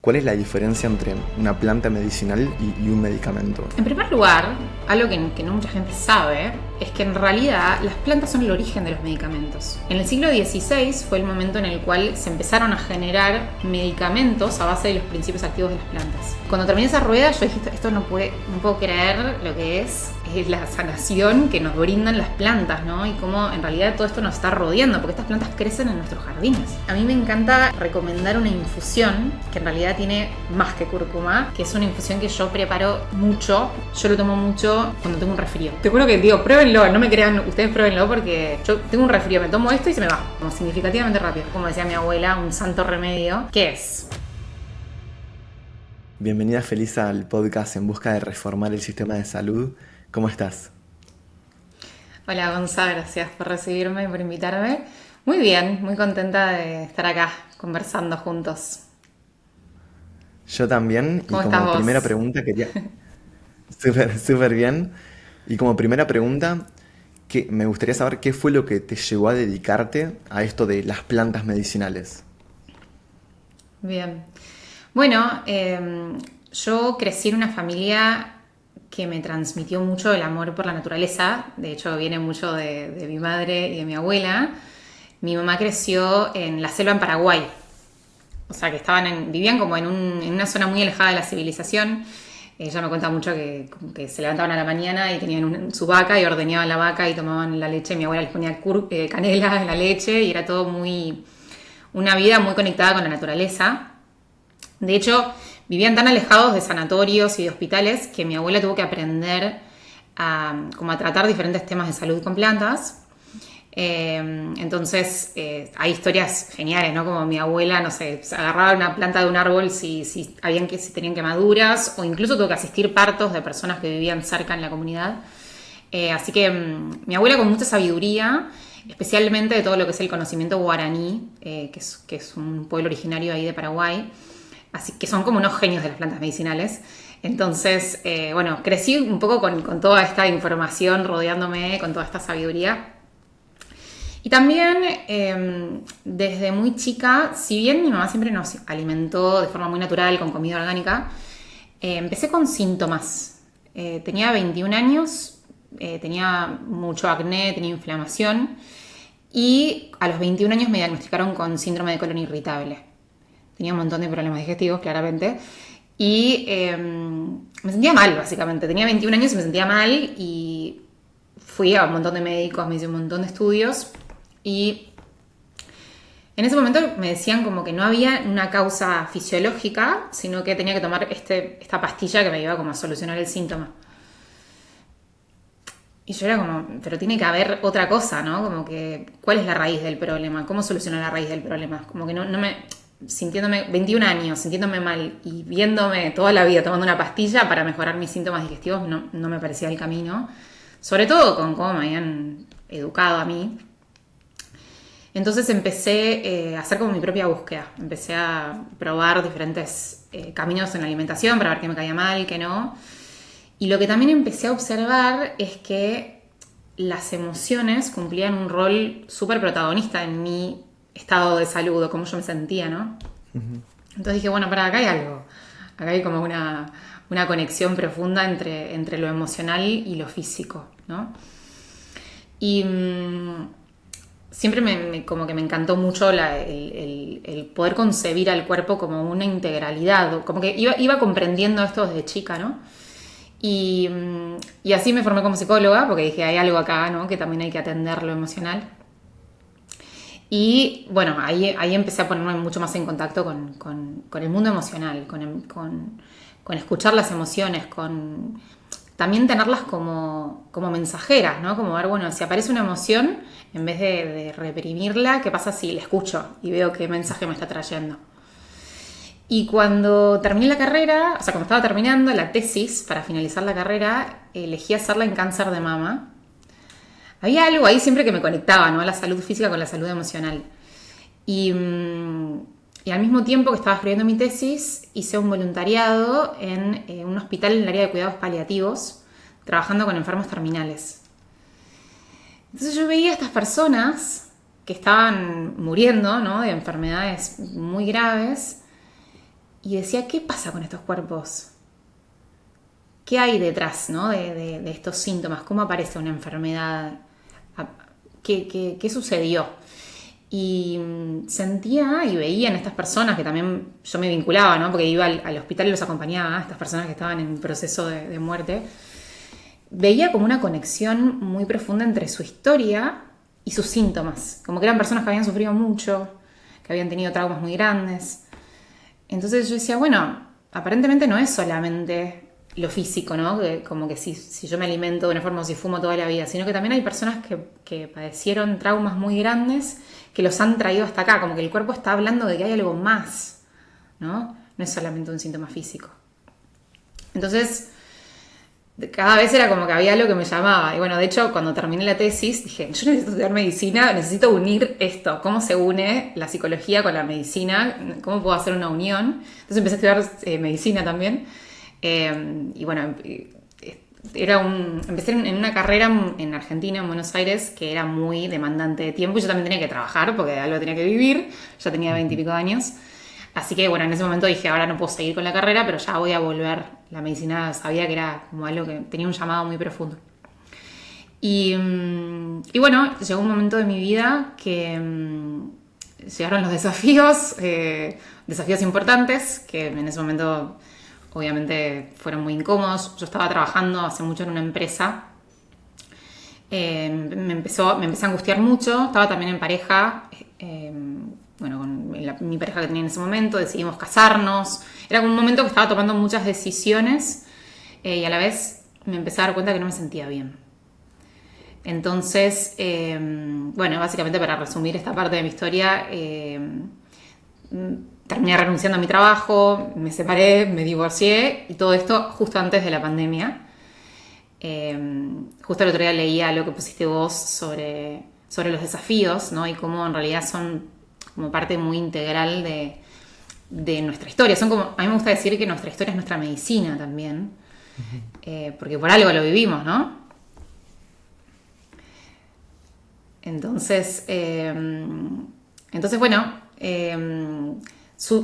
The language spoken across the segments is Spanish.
¿Cuál es la diferencia entre una planta medicinal y un medicamento? En primer lugar, algo que no mucha gente sabe es que en realidad las plantas son el origen de los medicamentos. En el siglo XVI fue el momento en el cual se empezaron a generar medicamentos a base de los principios activos de las plantas. Cuando terminé esa rueda yo dije, esto no puedo creer lo que es la sanación que nos brindan las plantas, ¿no? Y cómo en realidad todo esto nos está rodeando, porque estas plantas crecen en nuestros jardines. A mí me encanta recomendar una infusión que en realidad tiene más que cúrcuma, que es una infusión que yo preparo mucho. Yo lo tomo mucho cuando tengo un resfrío. Te juro que digo, pruébenlo, no me crean, ustedes pruébenlo porque yo tengo un resfrío, me tomo esto y se me va, como significativamente rápido. Como decía mi abuela, un santo remedio. ¿Qué es? Bienvenida Felisa al podcast En Busca de Reformar el Sistema de Salud. ¿Cómo estás? Hola Gonza, gracias por recibirme y por invitarme. Muy bien, muy contenta de estar acá conversando juntos. Yo también, y ¿Cómo estás como primera vos? pregunta quería... Súper bien. Y como primera pregunta, me gustaría saber qué fue lo que te llevó a dedicarte a esto de las plantas medicinales. Bien. Bueno, yo crecí en una familia que me transmitió mucho el amor por la naturaleza. De hecho, viene mucho de mi madre y de mi abuela. Mi mamá creció en la selva en Paraguay. O sea, que vivían como en una zona muy alejada de la civilización. Ella me cuenta mucho que se levantaban a la mañana y tenían su vaca y ordeñaban la vaca y tomaban la leche. Mi abuela les ponía canela en la leche y era todo una vida muy conectada con la naturaleza. De hecho, vivían tan alejados de sanatorios y de hospitales que mi abuela tuvo que aprender como a tratar diferentes temas de salud con plantas. Entonces, hay historias geniales, ¿no? Como mi abuela, no sé, se agarraba una planta de un árbol si tenían quemaduras, o incluso tuvo que asistir partos de personas que vivían cerca en la comunidad. Así que mi abuela, con mucha sabiduría, especialmente de todo lo que es el conocimiento guaraní, que es un pueblo originario ahí de Paraguay, así que son como unos genios de las plantas medicinales. Entonces, bueno, crecí un poco con toda esta información rodeándome, con toda esta sabiduría. Y también, desde muy chica, si bien mi mamá siempre nos alimentó de forma muy natural, con comida orgánica, empecé con síntomas. Tenía 21 años, tenía mucho acné, tenía inflamación, y a los 21 años me diagnosticaron con síndrome de colon irritable. Tenía un montón de problemas digestivos, claramente. Y me sentía mal, básicamente. Tenía 21 años y me sentía mal y fui a un montón de médicos, me hice un montón de estudios. Y en ese momento me decían como que no había una causa fisiológica, sino que tenía que tomar esta pastilla que me iba como a solucionar el síntoma. Y yo era como, pero tiene que haber otra cosa, ¿no? Como que, ¿cuál es la raíz del problema? ¿Cómo solucionar la raíz del problema? Como que no me... Sintiéndome 21 años, sintiéndome mal y viéndome toda la vida tomando una pastilla para mejorar mis síntomas digestivos, no me parecía el camino. Sobre todo con cómo me habían educado a mí. Entonces empecé a hacer como mi propia búsqueda. Empecé a probar diferentes caminos en la alimentación para ver qué me caía mal, qué no. Y lo que también empecé a observar es que las emociones cumplían un rol súper protagonista en mi estado de salud, o cómo yo me sentía, ¿no? Entonces dije, bueno, acá hay algo. Acá hay como una conexión profunda entre lo emocional y lo físico, ¿no? Y siempre como que me encantó mucho el poder concebir al cuerpo como una integralidad, como que iba comprendiendo esto desde chica, ¿no? Y así me formé como psicóloga, porque dije, hay algo acá, ¿no? Que también hay que atender lo emocional. Y bueno, ahí empecé a ponerme mucho más en contacto con el mundo emocional, con escuchar las emociones, con también tenerlas como mensajeras, ¿no? Como ver, bueno, si aparece una emoción, en vez de reprimirla, ¿qué pasa si la escucho y veo qué mensaje me está trayendo? Y cuando terminé la carrera, o sea, cuando estaba terminando la tesis para finalizar la carrera, elegí hacerla en cáncer de mama. Había algo ahí siempre que me conectaba, ¿no? La salud física con la salud emocional. Y al mismo tiempo que estaba escribiendo mi tesis, hice un voluntariado en un hospital en el área de cuidados paliativos, trabajando con enfermos terminales. Entonces yo veía a estas personas que estaban muriendo, ¿no? De enfermedades muy graves, y decía, ¿qué pasa con estos cuerpos? ¿Qué hay detrás, ¿no? de estos síntomas? ¿Cómo aparece una enfermedad? ¿Qué sucedió? Y sentía y veía en estas personas que también yo me vinculaba, ¿no? Porque iba al hospital y los acompañaba, a estas personas que estaban en proceso de muerte. Veía como una conexión muy profunda entre su historia y sus síntomas. Como que eran personas que habían sufrido mucho, que habían tenido traumas muy grandes. Entonces yo decía, bueno, aparentemente no es solamente lo físico, ¿no? Que, como que si yo me alimento de una forma o si fumo toda la vida, sino que también hay personas que padecieron traumas muy grandes que los han traído hasta acá, como que el cuerpo está hablando de que hay algo más, ¿no? No es solamente un síntoma físico. Entonces, cada vez era como que había algo que me llamaba. Y bueno, de hecho, cuando terminé la tesis, dije, yo necesito estudiar medicina, necesito unir esto. ¿Cómo se une la psicología con la medicina? ¿Cómo puedo hacer una unión? Entonces empecé a estudiar medicina también. Y bueno, empecé en una carrera en Argentina, en Buenos Aires, que era muy demandante de tiempo y yo también tenía que trabajar porque de algo tenía que vivir. Ya tenía 20 y pico de años. Así que bueno, en ese momento dije, ahora no puedo seguir con la carrera, pero ya voy a volver. La medicina sabía que era como algo que tenía un llamado muy profundo. Y bueno, llegó un momento de mi vida que llegaron los desafíos, desafíos importantes, que en ese momento obviamente fueron muy incómodos. Yo estaba trabajando hace mucho en una empresa. Me empecé a angustiar mucho. Estaba también en pareja. Bueno, con mi pareja que tenía en ese momento, decidimos casarnos. Era un momento que estaba tomando muchas decisiones y a la vez me empecé a dar cuenta que no me sentía bien. Entonces, bueno, básicamente para resumir esta parte de mi historia, terminé renunciando a mi trabajo, me separé, me divorcié y todo esto justo antes de la pandemia. Justo el otro día leía lo que pusiste vos sobre los desafíos, ¿no? Y cómo en realidad son como parte muy integral de nuestra historia. Son como, a mí me gusta decir que nuestra historia es nuestra medicina también, porque por algo lo vivimos, ¿no? Entonces bueno,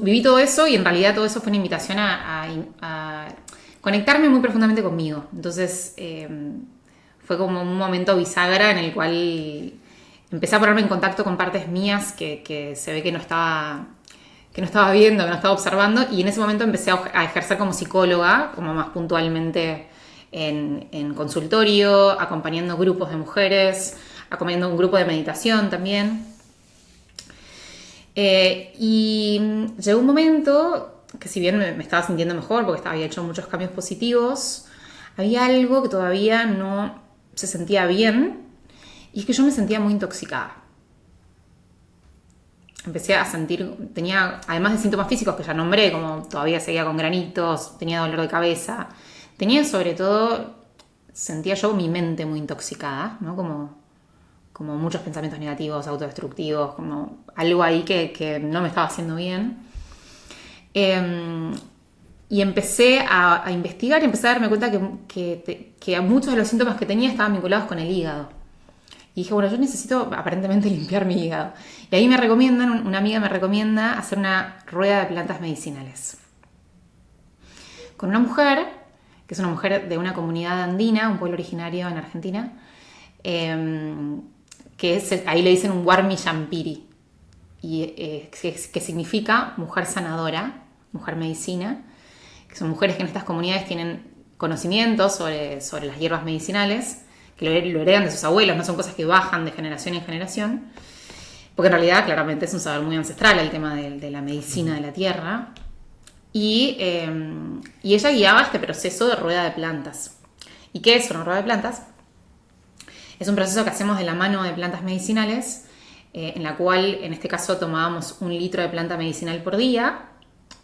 viví todo eso y en realidad todo eso fue una invitación a conectarme muy profundamente conmigo. Entonces fue como un momento bisagra en el cual empecé a ponerme en contacto con partes mías que se ve que no estaba viendo, que no estaba observando, y en ese momento empecé a ejercer como psicóloga, como más puntualmente en consultorio, acompañando grupos de mujeres, acompañando un grupo de meditación también. Y llegó un momento que si bien me estaba sintiendo mejor porque había hecho muchos cambios positivos, había algo que todavía no se sentía bien. Y es que yo me sentía muy intoxicada. Empecé a sentir, tenía, además de síntomas físicos que ya nombré, como todavía seguía con granitos, tenía dolor de cabeza, tenía sobre todo, sentía yo mi mente muy intoxicada, ¿no? Como muchos pensamientos negativos, autodestructivos, como algo ahí que no me estaba haciendo bien. Y empecé a investigar y empecé a darme cuenta que muchos de los síntomas que tenía estaban vinculados con el hígado. Y dije, bueno, yo necesito aparentemente limpiar mi hígado. Y ahí una amiga me recomienda hacer una rueda de plantas medicinales. Con una mujer, que es una mujer de una comunidad andina, un pueblo originario en Argentina, ahí le dicen un Warmi Yampiri, que significa mujer sanadora, mujer medicina, que son mujeres que en estas comunidades tienen conocimientos sobre las hierbas medicinales, que lo heredan de sus abuelos, no son cosas que bajan de generación en generación, porque en realidad claramente es un saber muy ancestral el tema de la medicina de la tierra, y ella guiaba este proceso de rueda de plantas. ¿Y qué es una rueda de plantas? Es un proceso que hacemos de la mano de plantas medicinales, en la cual en este caso tomábamos 1 litro de planta medicinal por día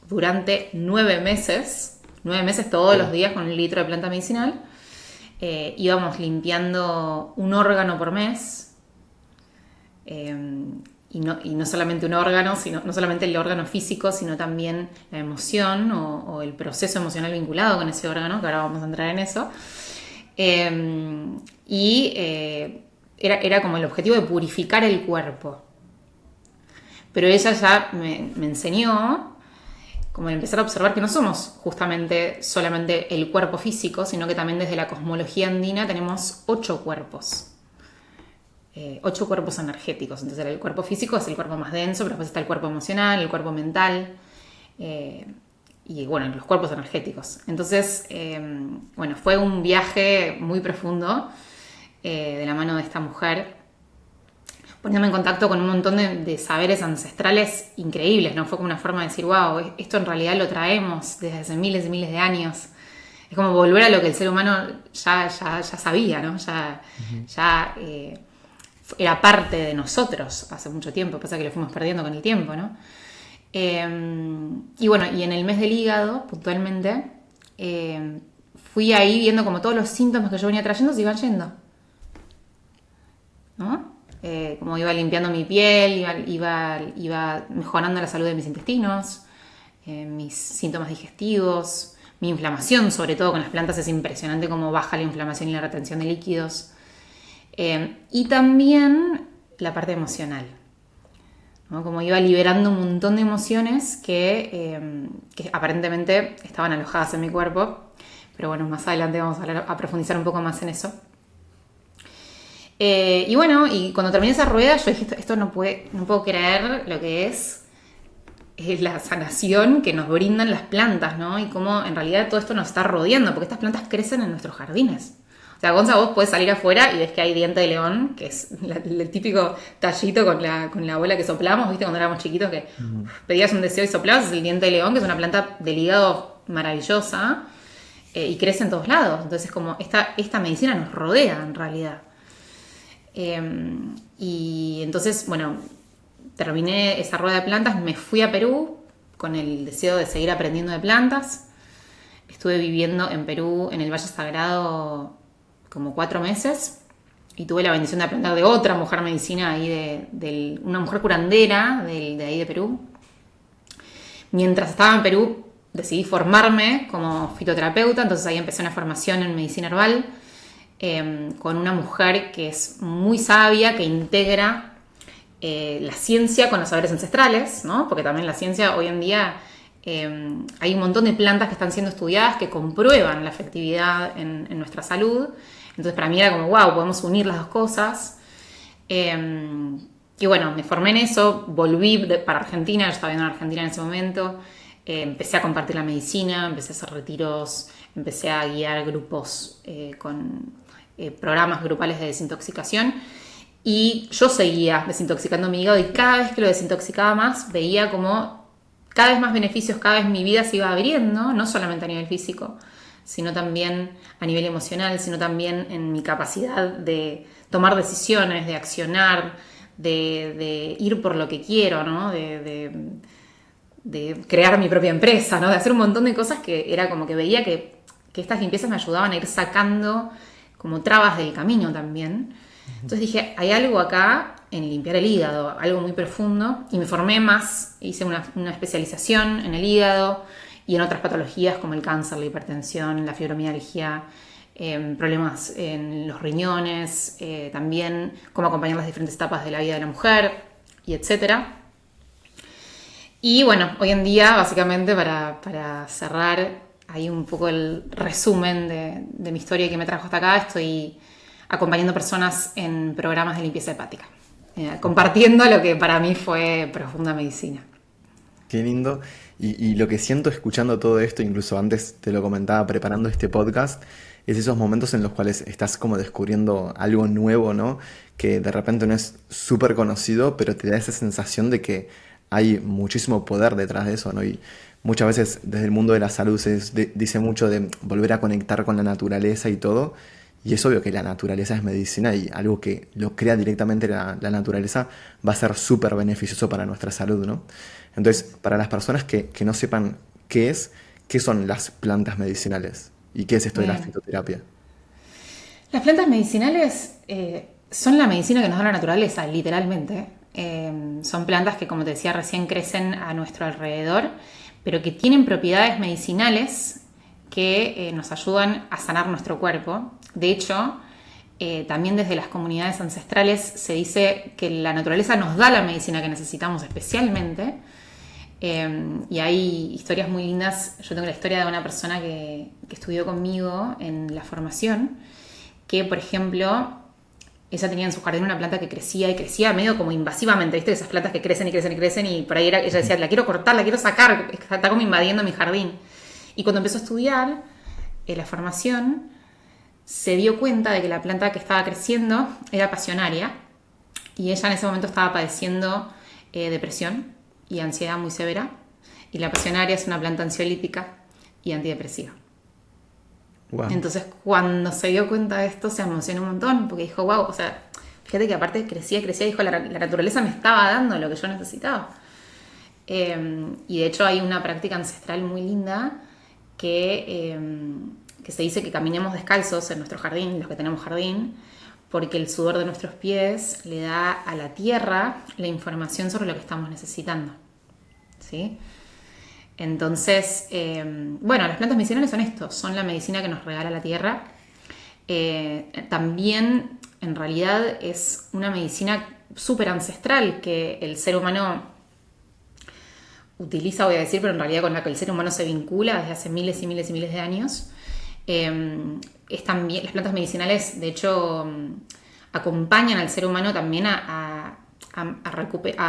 durante 9 meses todos los días con 1 litro de planta medicinal. Íbamos limpiando un órgano por mes, y no solamente un órgano, no solamente el órgano físico, sino también la emoción o el proceso emocional vinculado con ese órgano, que ahora vamos a entrar en eso. Era como el objetivo de purificar el cuerpo. Pero ella ya me enseñó como el empezar a observar que no somos justamente solamente el cuerpo físico, sino que también desde la cosmología andina tenemos 8 cuerpos. 8 cuerpos energéticos. Entonces el cuerpo físico es el cuerpo más denso, pero después está el cuerpo emocional, el cuerpo mental y bueno, los cuerpos energéticos. Entonces, bueno, fue un viaje muy profundo de la mano de esta mujer, poniéndome en contacto con un montón de saberes ancestrales increíbles, ¿no? Fue como una forma de decir, wow, esto en realidad lo traemos desde hace miles y miles de años. Es como volver a lo que el ser humano ya sabía, ¿no? Ya era parte de nosotros hace mucho tiempo, pasa que lo fuimos perdiendo con el tiempo, ¿no? Y bueno, y en el mes del hígado, puntualmente, fui ahí viendo como todos los síntomas que yo venía trayendo se iban yendo, ¿no? Como iba limpiando mi piel, iba mejorando la salud de mis intestinos, mis síntomas digestivos, mi inflamación, sobre todo con las plantas es impresionante cómo baja la inflamación y la retención de líquidos. Y también la parte emocional, ¿no? Como iba liberando un montón de emociones que aparentemente estaban alojadas en mi cuerpo, pero bueno, más adelante vamos a profundizar un poco más en eso. Y bueno, y cuando terminé esa rueda yo dije, esto no puedo creer lo que es la sanación que nos brindan las plantas, ¿no? Y cómo en realidad todo esto nos está rodeando, porque estas plantas crecen en nuestros jardines. O sea, Gonza, vos podés salir afuera y ves que hay diente de león, que es el típico tallito con la bola que soplamos, ¿viste? Cuando éramos chiquitos que pedías un deseo y soplabas, es el diente de león, que es una planta del hígado maravillosa y crece en todos lados. Entonces, como esta medicina nos rodea en realidad. Y entonces, bueno, terminé esa rueda de plantas, me fui a Perú con el deseo de seguir aprendiendo de plantas. Estuve viviendo en Perú, en el Valle Sagrado, como 4 meses y tuve la bendición de aprender de otra mujer medicina ahí, una mujer curandera de ahí de Perú. Mientras estaba en Perú decidí formarme como fitoterapeuta, entonces ahí empecé una formación en medicina herbal con una mujer que es muy sabia, que integra la ciencia con los saberes ancestrales, ¿no? Porque también la ciencia hoy en día hay un montón de plantas que están siendo estudiadas que comprueban la efectividad en nuestra salud. Entonces para mí era como, wow, podemos unir las dos cosas. Y bueno, me formé en eso, volví para Argentina, yo estaba viviendo en Argentina en ese momento, empecé a compartir la medicina, empecé a hacer retiros, empecé a guiar grupos con programas grupales de desintoxicación. Y yo seguía desintoxicando mi hígado y cada vez que lo desintoxicaba más, veía como cada vez más beneficios, cada vez mi vida se iba abriendo, no solamente a nivel físico, sino también a nivel emocional, sino también en mi capacidad de tomar decisiones, de accionar, de ir por lo que quiero, ¿no? De crear mi propia empresa, ¿no? De hacer un montón de cosas que era como que veía que estas limpiezas me ayudaban a ir sacando como trabas del camino también. Entonces dije, hay algo acá en limpiar el hígado, algo muy profundo, y me formé más, hice una especialización en el hígado y en otras patologías como el cáncer, la hipertensión, la fibromialgia, problemas en los riñones, también cómo acompañar las diferentes etapas de la vida de la mujer, y etcétera. Y bueno, hoy en día, básicamente, para cerrar ahí un poco el resumen de mi historia que me trajo hasta acá, estoy acompañando personas en programas de limpieza hepática, compartiendo lo que para mí fue profunda medicina. Qué lindo. Y lo que siento escuchando todo esto, incluso antes te lo comentaba preparando este podcast, es esos momentos en los cuales estás como descubriendo algo nuevo, ¿no? Que de repente no es súper conocido, pero te da esa sensación de que hay muchísimo poder detrás de eso, ¿no? Y muchas veces desde el mundo de la salud dice mucho de volver a conectar con la naturaleza y todo. Y es obvio que la naturaleza es medicina y algo que lo crea directamente la naturaleza va a ser súper beneficioso para nuestra salud, ¿no? Entonces, para las personas que no sepan qué son las plantas medicinales y qué es esto de la fitoterapia. Las plantas medicinales son la medicina que nos da la naturaleza, literalmente. Son plantas que, como te decía recién, crecen a nuestro alrededor, pero que tienen propiedades medicinales que nos ayudan a sanar nuestro cuerpo. De hecho, también desde las comunidades ancestrales se dice que la naturaleza nos da la medicina que necesitamos especialmente Y hay historias muy lindas. Yo tengo la historia de una persona que estudió conmigo en la formación, que por ejemplo, ella tenía en su jardín una planta que crecía y crecía medio como invasivamente, ¿viste? Esas plantas que crecen y crecen y crecen, y por ahí ella decía, la quiero cortar, la quiero sacar, está como invadiendo mi jardín. Y cuando empezó a estudiar la formación, se dio cuenta de que la planta que estaba creciendo era pasionaria, y ella en ese momento estaba padeciendo depresión y ansiedad muy severa, y la pasionaria es una planta ansiolítica y antidepresiva. Wow. Entonces, cuando se dio cuenta de esto, se emocionó un montón, porque dijo, wow, o sea, fíjate que aparte crecía, dijo, la naturaleza me estaba dando lo que yo necesitaba. Y de hecho hay una práctica ancestral muy linda que se dice que caminemos descalzos en nuestro jardín, los que tenemos jardín, porque el sudor de nuestros pies le da a la tierra la información sobre lo que estamos necesitando, ¿sí? Entonces, bueno, las plantas medicinales son esto, son la medicina que nos regala la tierra. También, en realidad, es una medicina súper ancestral que el ser humano utiliza, voy a decir, pero en realidad con la que el ser humano se vincula desde hace miles y miles y miles de años. También, las plantas medicinales, de hecho, acompañan al ser humano también a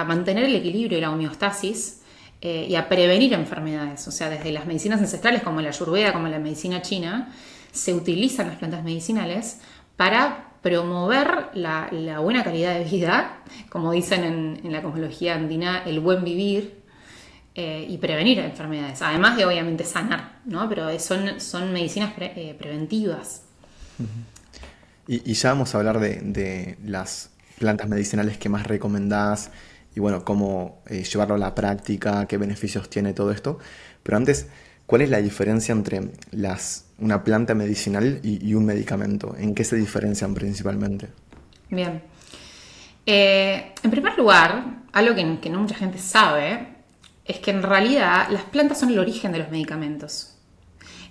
mantener el equilibrio y la homeostasis, y a prevenir enfermedades. O sea, desde las medicinas ancestrales como la Ayurveda, como la medicina china, se utilizan las plantas medicinales para promover la buena calidad de vida, como dicen en la cosmología andina, el buen vivir, y prevenir enfermedades, además de obviamente sanar, ¿no? Pero son medicinas preventivas. Y ya vamos a hablar de las plantas medicinales que más recomendás y bueno, cómo llevarlo a la práctica, qué beneficios tiene todo esto. Pero antes, ¿cuál es la diferencia entre una planta medicinal y un medicamento? ¿En qué se diferencian principalmente? Bien. En primer lugar, algo que no mucha gente sabe es que en realidad las plantas son el origen de los medicamentos.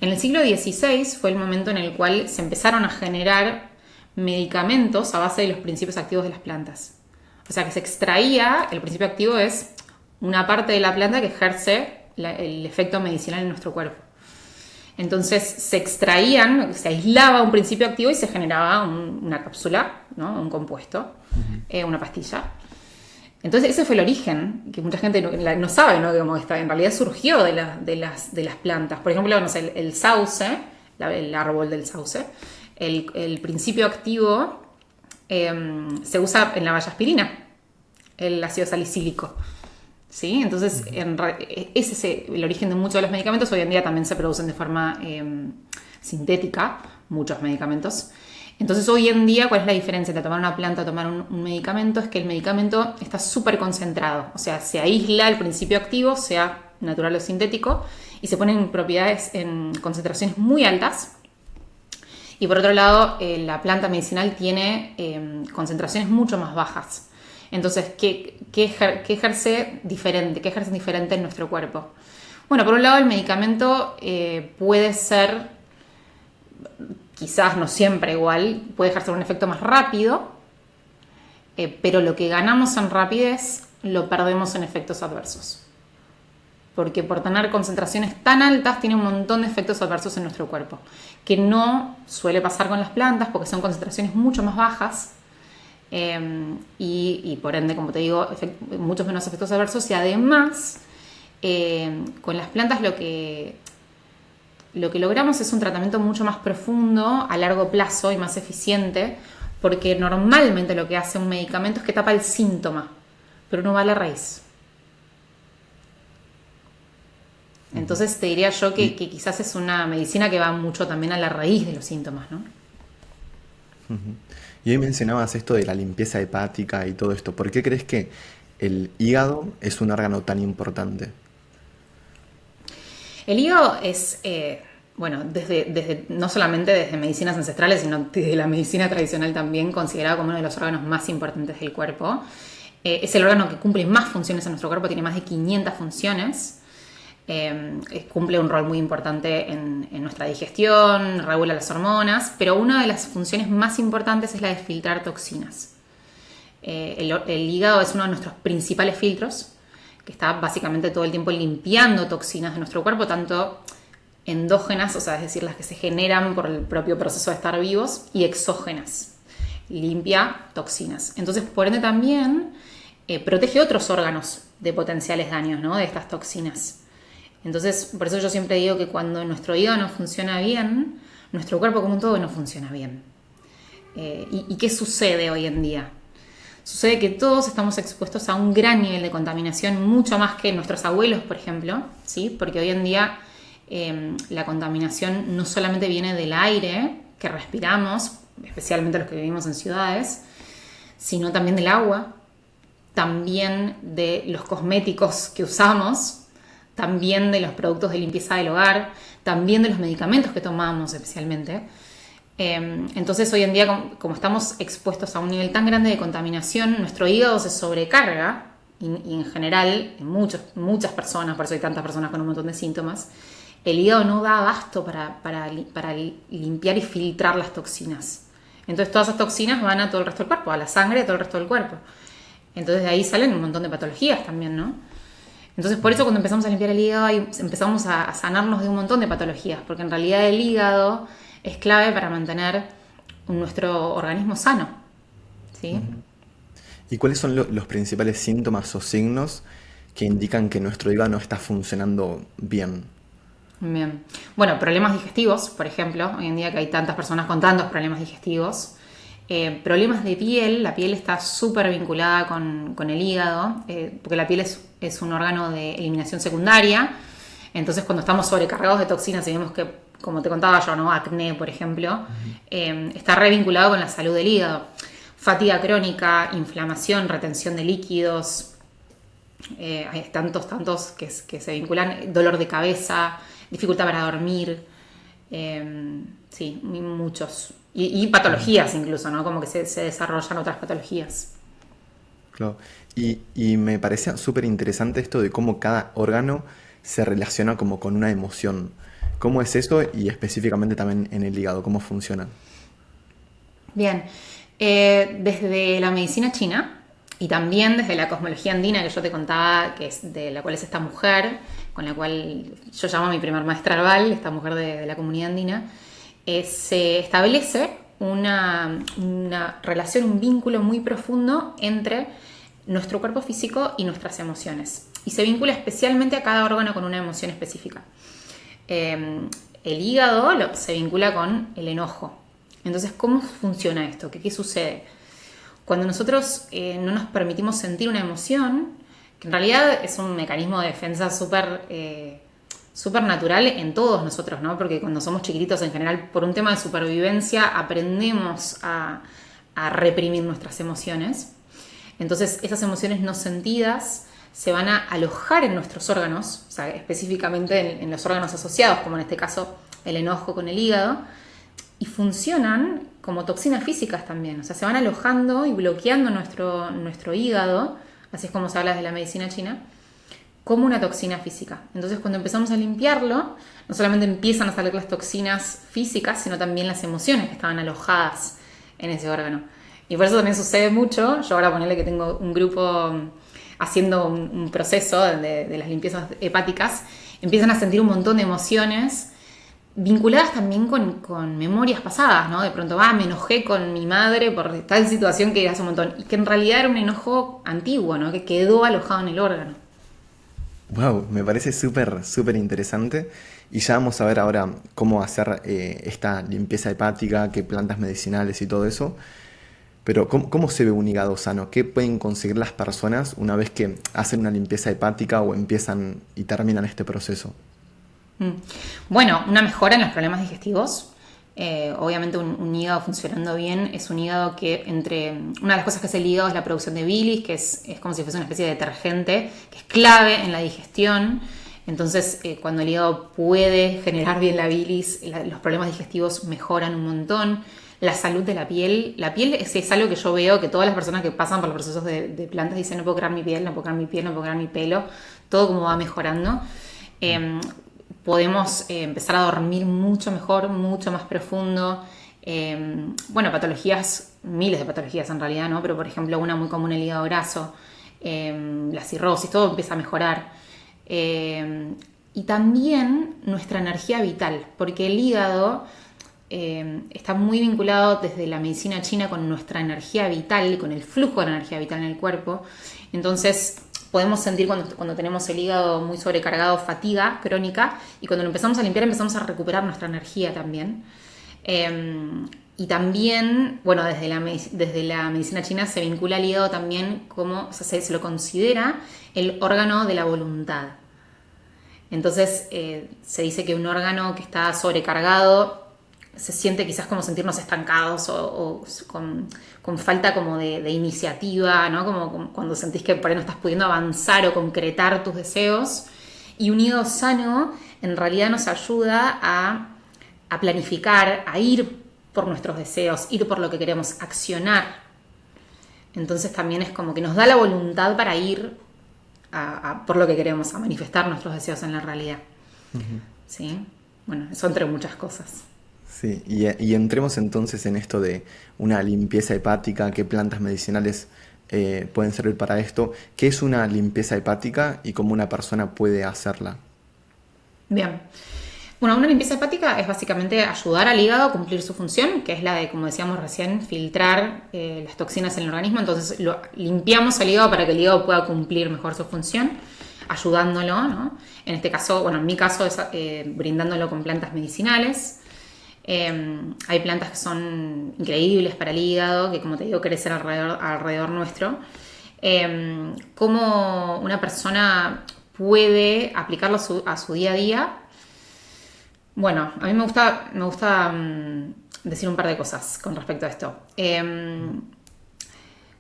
En el siglo XVI fue el momento en el cual se empezaron a generar medicamentos a base de los principios activos de las plantas. O sea, que se extraía, el principio activo es una parte de la planta que ejerce el efecto medicinal en nuestro cuerpo. Entonces se extraían, se aislaba un principio activo y se generaba una cápsula, ¿no? Un compuesto, una pastilla. Entonces ese fue el origen, que mucha gente no sabe, ¿no? Que como en realidad surgió de las plantas. Por ejemplo, no sé, el sauce, el árbol del sauce, el principio activo se usa en la vallaspirina, el ácido salicílico, ¿sí? Entonces ese es el origen de muchos de los medicamentos. Hoy en día también se producen de forma sintética muchos medicamentos. Entonces hoy en día, ¿cuál es la diferencia entre tomar una planta o tomar un medicamento? Es que el medicamento está súper concentrado, o sea, se aísla el principio activo, sea natural o sintético, y se ponen propiedades en concentraciones muy altas. Y por otro lado, la planta medicinal tiene concentraciones mucho más bajas. Entonces, ¿qué ejerce diferente? ¿Qué ejerce diferente en nuestro cuerpo? Bueno, por un lado, el medicamento puede ser, quizás no siempre igual, puede ejercer un efecto más rápido, pero lo que ganamos en rapidez lo perdemos en efectos adversos. Porque por tener concentraciones tan altas tiene un montón de efectos adversos en nuestro cuerpo, que no suele pasar con las plantas porque son concentraciones mucho más bajas, y por ende, como te digo, muchos menos efectos adversos. Y además, con las plantas lo que logramos es un tratamiento mucho más profundo, a largo plazo y más eficiente, porque normalmente lo que hace un medicamento es que tapa el síntoma, pero no va a la raíz. Entonces te diría yo que quizás es una medicina que va mucho también a la raíz de los síntomas, ¿no? Y hoy mencionabas esto de la limpieza hepática y todo esto. ¿Por qué crees que el hígado es un órgano tan importante? El hígado es, bueno, no solamente desde medicinas ancestrales, sino desde la medicina tradicional también, considerado como uno de los órganos más importantes del cuerpo. Es el órgano que cumple más funciones en nuestro cuerpo, tiene más de 500 funciones. Cumple un rol muy importante en nuestra digestión, regula las hormonas, pero una de las funciones más importantes es la de filtrar toxinas. El hígado es uno de nuestros principales filtros, que está básicamente todo el tiempo limpiando toxinas de nuestro cuerpo, tanto endógenas, o sea, es decir, las que se generan por el propio proceso de estar vivos, y exógenas, limpia toxinas. Entonces, por ende también protege otros órganos de potenciales daños, ¿no? De estas toxinas. Entonces, por eso yo siempre digo que cuando nuestro hígado no funciona bien, nuestro cuerpo como un todo no funciona bien. ¿Y qué sucede hoy en día? Sucede que todos estamos expuestos a un gran nivel de contaminación, mucho más que nuestros abuelos, por ejemplo, ¿sí? Porque hoy en día la contaminación no solamente viene del aire que respiramos, especialmente los que vivimos en ciudades, sino también del agua, también de los cosméticos que usamos, también de los productos de limpieza del hogar, también de los medicamentos que tomamos especialmente. Entonces hoy en día, como estamos expuestos a un nivel tan grande de contaminación, nuestro hígado se sobrecarga y en general, en muchas personas, por eso hay tantas personas con un montón de síntomas, el hígado no da abasto para limpiar y filtrar las toxinas. Entonces todas esas toxinas van a todo el resto del cuerpo, a la sangre, a todo el resto del cuerpo. Entonces de ahí salen un montón de patologías también, ¿no? Entonces por eso cuando empezamos a limpiar el hígado y empezamos a sanarnos de un montón de patologías, porque en realidad el hígado es clave para mantener nuestro organismo sano, ¿sí? ¿Y cuáles son los principales síntomas o signos que indican que nuestro hígado no está funcionando bien? Bien. Bueno, problemas digestivos, por ejemplo, hoy en día que hay tantas personas con tantos problemas digestivos. Problemas de piel, la piel está súper vinculada con el hígado, porque la piel es un órgano de eliminación secundaria. Entonces cuando estamos sobrecargados de toxinas y vemos que, como te contaba yo, ¿no? Acné, por ejemplo, está re vinculado con la salud del hígado. Fatiga crónica, inflamación, retención de líquidos, hay tantos que se vinculan, dolor de cabeza, dificultad para dormir, sí, muchos. Y patologías incluso, ¿no? Como que se desarrollan otras patologías. Claro. Y me parecía súper interesante esto de cómo cada órgano se relaciona como con una emoción. ¿Cómo es eso? Y específicamente también en el hígado, ¿cómo funciona? Bien, desde la medicina china y también desde la cosmología andina que yo te contaba, que es de la cual es esta mujer, con la cual yo llamo a mi primer maestra Arbal, esta mujer de la comunidad andina, se establece una relación, un vínculo muy profundo entre nuestro cuerpo físico y nuestras emociones. Y se vincula especialmente a cada órgano con una emoción específica. El hígado se vincula con el enojo. Entonces, ¿cómo funciona esto? ¿Qué sucede? Cuando nosotros no nos permitimos sentir una emoción, que en realidad es un mecanismo de defensa súper natural en todos nosotros, ¿no? Porque cuando somos chiquititos en general, por un tema de supervivencia, aprendemos a reprimir nuestras emociones. Entonces, esas emociones no sentidas se van a alojar en nuestros órganos, o sea, específicamente en los órganos asociados, como en este caso el enojo con el hígado, y funcionan como toxinas físicas también, o sea, se van alojando y bloqueando nuestro hígado, así es como se habla de la medicina china, como una toxina física. Entonces, cuando empezamos a limpiarlo, no solamente empiezan a salir las toxinas físicas, sino también las emociones que estaban alojadas en ese órgano. Y por eso también sucede mucho. Yo ahora ponerle que tengo un grupo haciendo un proceso de las limpiezas hepáticas, empiezan a sentir un montón de emociones vinculadas también con memorias pasadas, ¿no? De pronto, me enojé con mi madre por tal situación que hace un montón, y que en realidad era un enojo antiguo, ¿no? Que quedó alojado en el órgano. Wow, me parece súper interesante. Y ya vamos a ver ahora cómo hacer esta limpieza hepática, qué plantas medicinales y todo eso. Pero ¿cómo se ve un hígado sano? ¿Qué pueden conseguir las personas una vez que hacen una limpieza hepática o empiezan y terminan este proceso? Bueno, una mejora en los problemas digestivos. Obviamente un hígado funcionando bien es un hígado que una de las cosas que hace el hígado es la producción de bilis, que es como si fuese una especie de detergente, que es clave en la digestión. Entonces, cuando el hígado puede generar bien la bilis, los problemas digestivos mejoran un montón. La salud de la piel es algo que yo veo que todas las personas que pasan por los procesos de plantas dicen: no puedo crear mi piel, no puedo crear mi piel, no puedo crear mi pelo, todo como va mejorando. Podemos empezar a dormir mucho mejor, mucho más profundo. Patologías, miles de patologías en realidad, ¿no? Pero por ejemplo, una muy común, el hígado graso, la cirrosis, todo empieza a mejorar. Y también nuestra energía vital, porque el hígado está muy vinculado desde la medicina china con nuestra energía vital, con el flujo de la energía vital en el cuerpo. Entonces podemos sentir cuando tenemos el hígado muy sobrecargado, fatiga crónica, y cuando lo empezamos a limpiar empezamos a recuperar nuestra energía también. Y también, bueno, desde la medicina china se vincula al hígado también como, o sea, se lo considera el órgano de la voluntad. Entonces se dice que un órgano que está sobrecargado se siente quizás como sentirnos estancados o con falta como de iniciativa, ¿no? Como cuando sentís que por ahí no estás pudiendo avanzar o concretar tus deseos. Y un hígado sano en realidad nos ayuda a planificar, a ir por nuestros deseos, ir por lo que queremos, accionar. Entonces también es como que nos da la voluntad para ir por lo que queremos, a manifestar nuestros deseos en la realidad. ¿Sí? Bueno, eso entre muchas cosas. Sí, y entremos entonces en esto de una limpieza hepática, qué plantas medicinales pueden servir para esto, qué es una limpieza hepática y cómo una persona puede hacerla. Bien. Bueno, una limpieza hepática es básicamente ayudar al hígado a cumplir su función, que es la de, como decíamos recién, filtrar las toxinas en el organismo. Entonces limpiamos el hígado para que el hígado pueda cumplir mejor su función, ayudándolo, ¿no? En este caso, bueno, en mi caso es brindándolo con plantas medicinales. Hay plantas que son increíbles para el hígado, que como te digo, crecen alrededor nuestro. ¿Cómo una persona puede aplicarlo a su día a día? Bueno, a mí me gusta decir un par de cosas con respecto a esto.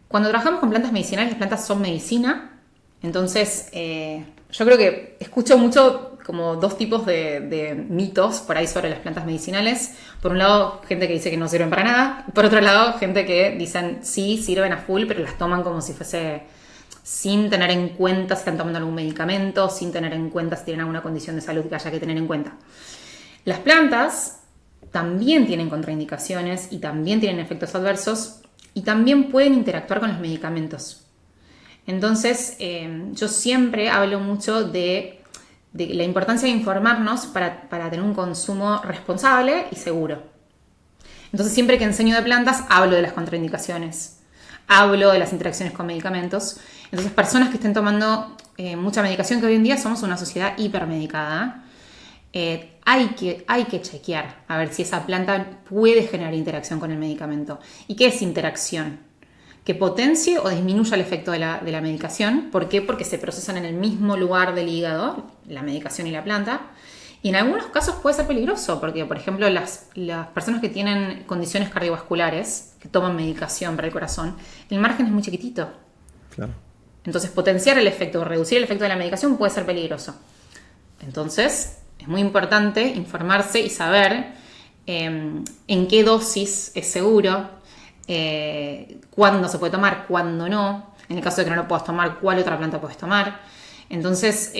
Cuando trabajamos con plantas medicinales, las plantas son medicina. Entonces, yo creo que escucho mucho como dos tipos de mitos por ahí sobre las plantas medicinales. Por un lado, gente que dice que no sirven para nada. Por otro lado, gente que dicen sí, sirven a full, pero las toman como si fuese sin tener en cuenta si están tomando algún medicamento, sin tener en cuenta si tienen alguna condición de salud que haya que tener en cuenta. Las plantas también tienen contraindicaciones y también tienen efectos adversos y también pueden interactuar con los medicamentos. Entonces, yo siempre hablo mucho de la importancia de informarnos para tener un consumo responsable y seguro. Entonces, siempre que enseño de plantas, hablo de las contraindicaciones, hablo de las interacciones con medicamentos. Entonces, personas que estén tomando mucha medicación, que hoy en día somos una sociedad hipermedicada, hay que chequear a ver si esa planta puede generar interacción con el medicamento. ¿Y qué es interacción? Que potencie o disminuya el efecto de la medicación. ¿Por qué? Porque se procesan en el mismo lugar del hígado, la medicación y la planta. Y en algunos casos puede ser peligroso, porque, por ejemplo, las personas que tienen condiciones cardiovasculares, que toman medicación para el corazón, el margen es muy chiquitito. Claro. Entonces, potenciar el efecto o reducir el efecto de la medicación puede ser peligroso. Entonces, es muy importante informarse y saber en qué dosis es seguro, cuándo se puede tomar, cuándo no. En el caso de que no lo puedas tomar, cuál otra planta puedes tomar. Entonces,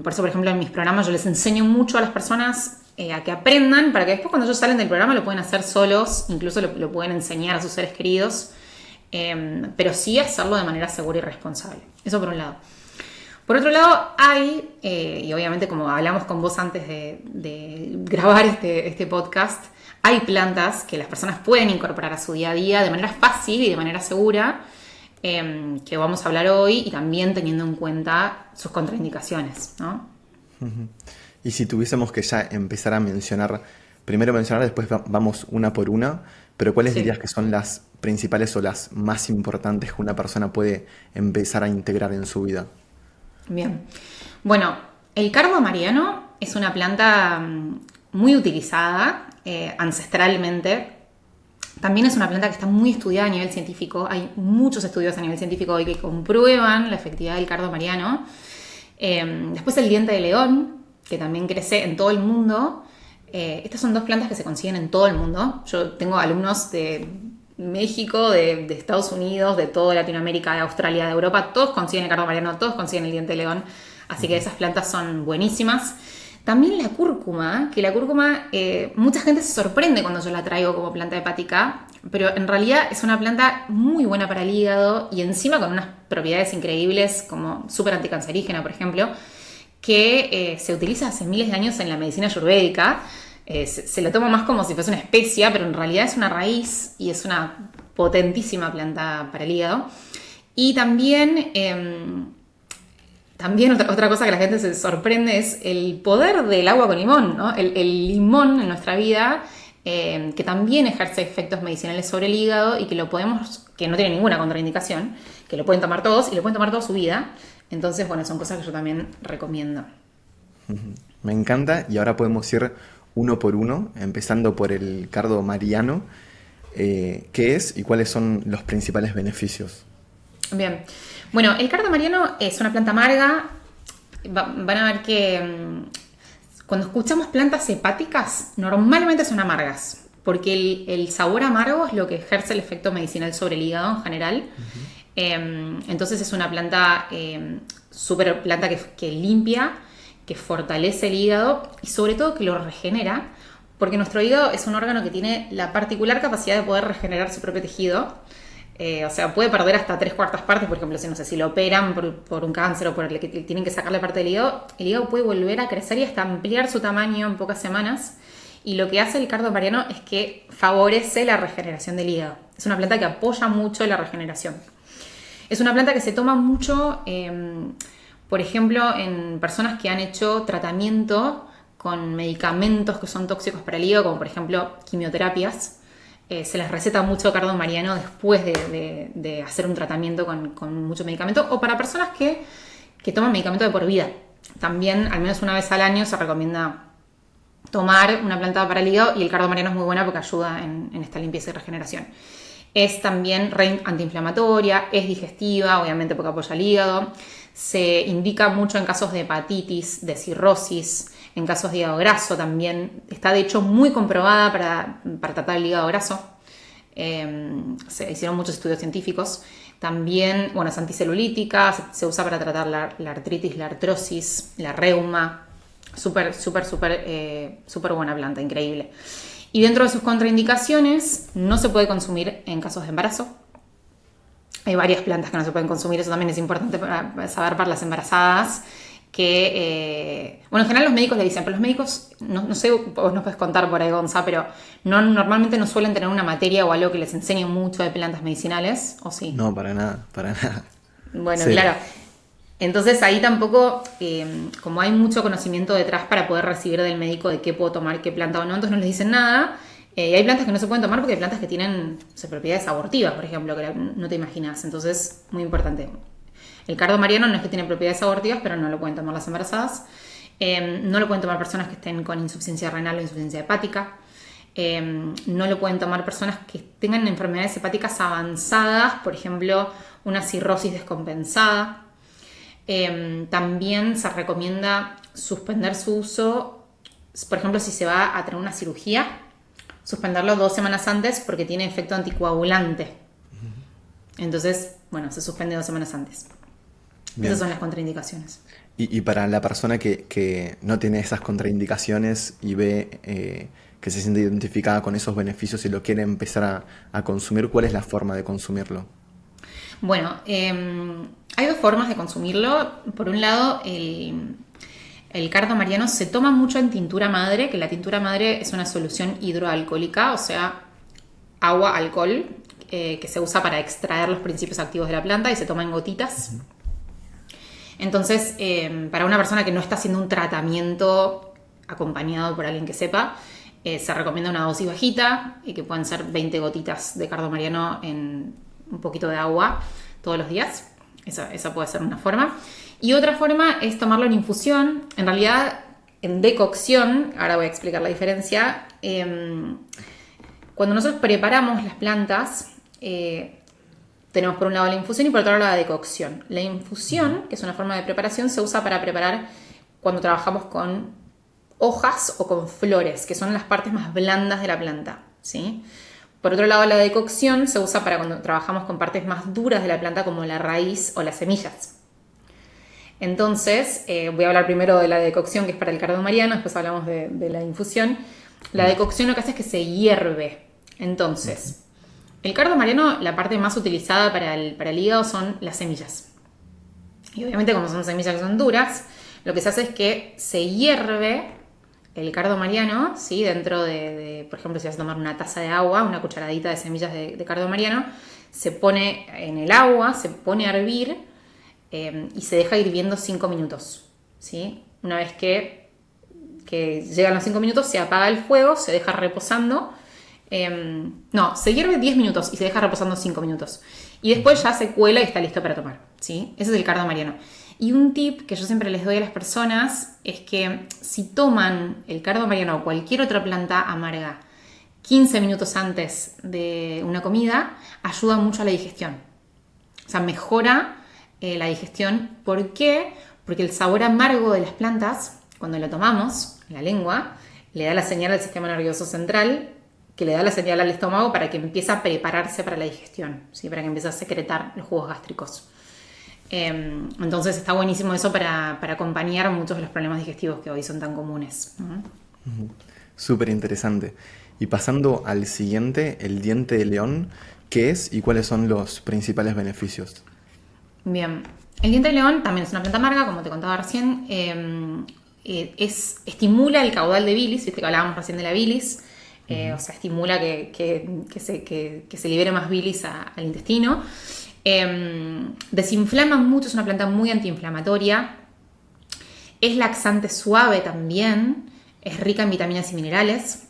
por eso, por ejemplo, en mis programas yo les enseño mucho a las personas a que aprendan, para que después cuando ellos salen del programa lo pueden hacer solos, incluso lo pueden enseñar a sus seres queridos, pero sí hacerlo de manera segura y responsable. Eso por un lado. Por otro lado, hay, y obviamente como hablamos con vos antes de grabar este podcast, hay plantas que las personas pueden incorporar a su día a día de manera fácil y de manera segura, que vamos a hablar hoy, y también teniendo en cuenta sus contraindicaciones, ¿no? Y si tuviésemos que ya empezar a mencionar, primero mencionar, después vamos una por una, pero ¿cuáles dirías que son las principales o las más importantes que una persona puede empezar a integrar en su vida? Bien. Bueno, el cardo mariano es una planta muy utilizada ancestralmente. También es una planta que está muy estudiada a nivel científico. Hay muchos estudios a nivel científico hoy que comprueban la efectividad del cardo mariano. Después el diente de león, que también crece en todo el mundo. Estas son dos plantas que se consiguen en todo el mundo. Yo tengo alumnos de México, de Estados Unidos, de toda Latinoamérica, de Australia, de Europa. Todos consiguen el cardo mariano, todos consiguen el diente de león. Así que esas plantas son buenísimas. También la cúrcuma, que la cúrcuma, mucha gente se sorprende cuando yo la traigo como planta hepática, pero en realidad es una planta muy buena para el hígado y encima con unas propiedades increíbles como súper anticancerígena, por ejemplo, que se utiliza hace miles de años en la medicina ayurvédica. Se lo toma más como si fuese una especia, pero en realidad es una raíz y es una potentísima planta para el hígado. Y también otra cosa que la gente se sorprende es el poder del agua con limón, ¿no? El limón en nuestra vida, que también ejerce efectos medicinales sobre el hígado y que no tiene ninguna contraindicación, que lo pueden tomar todos y lo pueden tomar toda su vida. Entonces, bueno, son cosas que yo también recomiendo. Me encanta y ahora podemos ir uno por uno, empezando por el cardo mariano. ¿Qué es y cuáles son los principales beneficios? Bien. Bueno, el cardo mariano es una planta amarga. Van a ver que cuando escuchamos plantas hepáticas, normalmente son amargas, porque el sabor amargo es lo que ejerce el efecto medicinal sobre el hígado en general. Entonces es una planta súper planta que limpia, que fortalece el hígado y sobre todo que lo regenera, porque nuestro hígado es un órgano que tiene la particular capacidad de poder regenerar su propio tejido. O sea, puede perder hasta 3/4 partes, por ejemplo, si no sé, si lo operan por un cáncer o por el que tienen que sacarle parte del hígado, el hígado puede volver a crecer y hasta ampliar su tamaño en pocas semanas. Y lo que hace el cardo mariano es que favorece la regeneración del hígado. Es una planta que apoya mucho la regeneración. Es una planta que se toma mucho, por ejemplo, en personas que han hecho tratamiento con medicamentos que son tóxicos para el hígado, como por ejemplo quimioterapias. Se les receta mucho cardo mariano después de hacer un tratamiento con mucho medicamento, o para personas que toman medicamento de por vida. También, al menos una vez al año, se recomienda tomar una planta para el hígado y el cardo mariano es muy buena porque ayuda en esta limpieza y regeneración. Es también antiinflamatoria, es digestiva, obviamente porque apoya el hígado. Se indica mucho en casos de hepatitis, de cirrosis, en casos de hígado graso también. Está de hecho muy comprobada para tratar el hígado graso. Se hicieron muchos estudios científicos. También, bueno, es anticelulítica, se usa para tratar la artritis, la artrosis, la reuma. Súper buena planta, increíble. Y dentro de sus contraindicaciones, no se puede consumir en casos de embarazo. Hay varias plantas que no se pueden consumir, eso también es importante para saber para las embarazadas, que, bueno, en general los médicos le dicen, pero los médicos, no sé, vos nos puedes contar por ahí, Gonza, pero normalmente no suelen tener una materia o algo que les enseñe mucho de plantas medicinales, ¿o sí? No, para nada, para nada. Bueno, Cero. claro. Entonces ahí tampoco, como hay mucho conocimiento detrás para poder recibir del médico de qué puedo tomar, qué planta o no, entonces no les dicen nada. Y hay plantas que no se pueden tomar porque hay plantas que tienen propiedades abortivas, por ejemplo, que no te imaginas. Entonces, muy importante. El cardo mariano no es que tiene propiedades abortivas, pero no lo pueden tomar las embarazadas. No lo pueden tomar personas que estén con insuficiencia renal o insuficiencia hepática. No lo pueden tomar personas que tengan enfermedades hepáticas avanzadas, por ejemplo, una cirrosis descompensada. También se recomienda suspender su uso, por ejemplo, si se va a tener una cirugía, suspenderlo 2 semanas antes porque tiene efecto anticoagulante. Entonces, bueno, se suspende 2 semanas antes. Bien. Esas son las contraindicaciones. Y para la persona que no tiene esas contraindicaciones y ve que se siente identificada con esos beneficios y lo quiere empezar a consumir, ¿cuál es la forma de consumirlo? Bueno, hay 2 formas de consumirlo. Por un lado, el cardo mariano se toma mucho en tintura madre, que la tintura madre es una solución hidroalcohólica, o sea, agua, alcohol, que se usa para extraer los principios activos de la planta y se toma en gotitas. Entonces, para una persona que no está haciendo un tratamiento acompañado por alguien que sepa, se recomienda una dosis bajita, que pueden ser 20 gotitas de cardo mariano en un poquito de agua todos los días. Esa puede ser una forma. Y otra forma es tomarlo en infusión. En realidad, en decocción, ahora voy a explicar la diferencia. Cuando nosotros preparamos las plantas, tenemos por un lado la infusión y por otro lado la decocción. La infusión, que es una forma de preparación, se usa para preparar cuando trabajamos con hojas o con flores, que son las partes más blandas de la planta, ¿sí? Por otro lado, la decocción se usa para cuando trabajamos con partes más duras de la planta, como la raíz o las semillas. Entonces, voy a hablar primero de la decocción, que es para el cardo mariano, después hablamos de la infusión. La decocción lo que hace es que se hierve. Entonces, el cardo mariano, la parte más utilizada para el hígado son las semillas. Y obviamente, como son semillas que son duras, lo que se hace es que se hierve el cardo mariano, ¿sí? Dentro por ejemplo, si vas a tomar una taza de agua, una cucharadita de semillas de cardo mariano, se pone en el agua, se pone a hervir y se deja hirviendo 5 minutos, ¿sí? Una vez que llegan los 5 minutos, se apaga el fuego, se deja reposando. Se hierve 10 minutos y se deja reposando 5 minutos. Y después ya se cuela y está listo para tomar, ¿sí? Ese es el cardo mariano. Y un tip que yo siempre les doy a las personas es que si toman el cardo mariano o cualquier otra planta amarga 15 minutos antes de una comida, ayuda mucho a la digestión. O sea, mejora la digestión. ¿Por qué? Porque el sabor amargo de las plantas, cuando lo tomamos en la lengua, le da la señal al sistema nervioso central, que le da la señal al estómago para que empiece a prepararse para la digestión, ¿sí? Para que empiece a secretar los jugos gástricos. Entonces está buenísimo eso para acompañar muchos de los problemas digestivos que hoy son tan comunes. Súper interesante. Y pasando al siguiente, el diente de león, ¿qué es y cuáles son los principales beneficios? Bien, el diente de león también es una planta amarga, como te contaba recién. Estimula el caudal de bilis, viste que hablábamos recién de la bilis. O sea, estimula que se libere más bilis al intestino. Desinflama mucho, es una planta muy antiinflamatoria. Es laxante suave también. Es rica en vitaminas y minerales.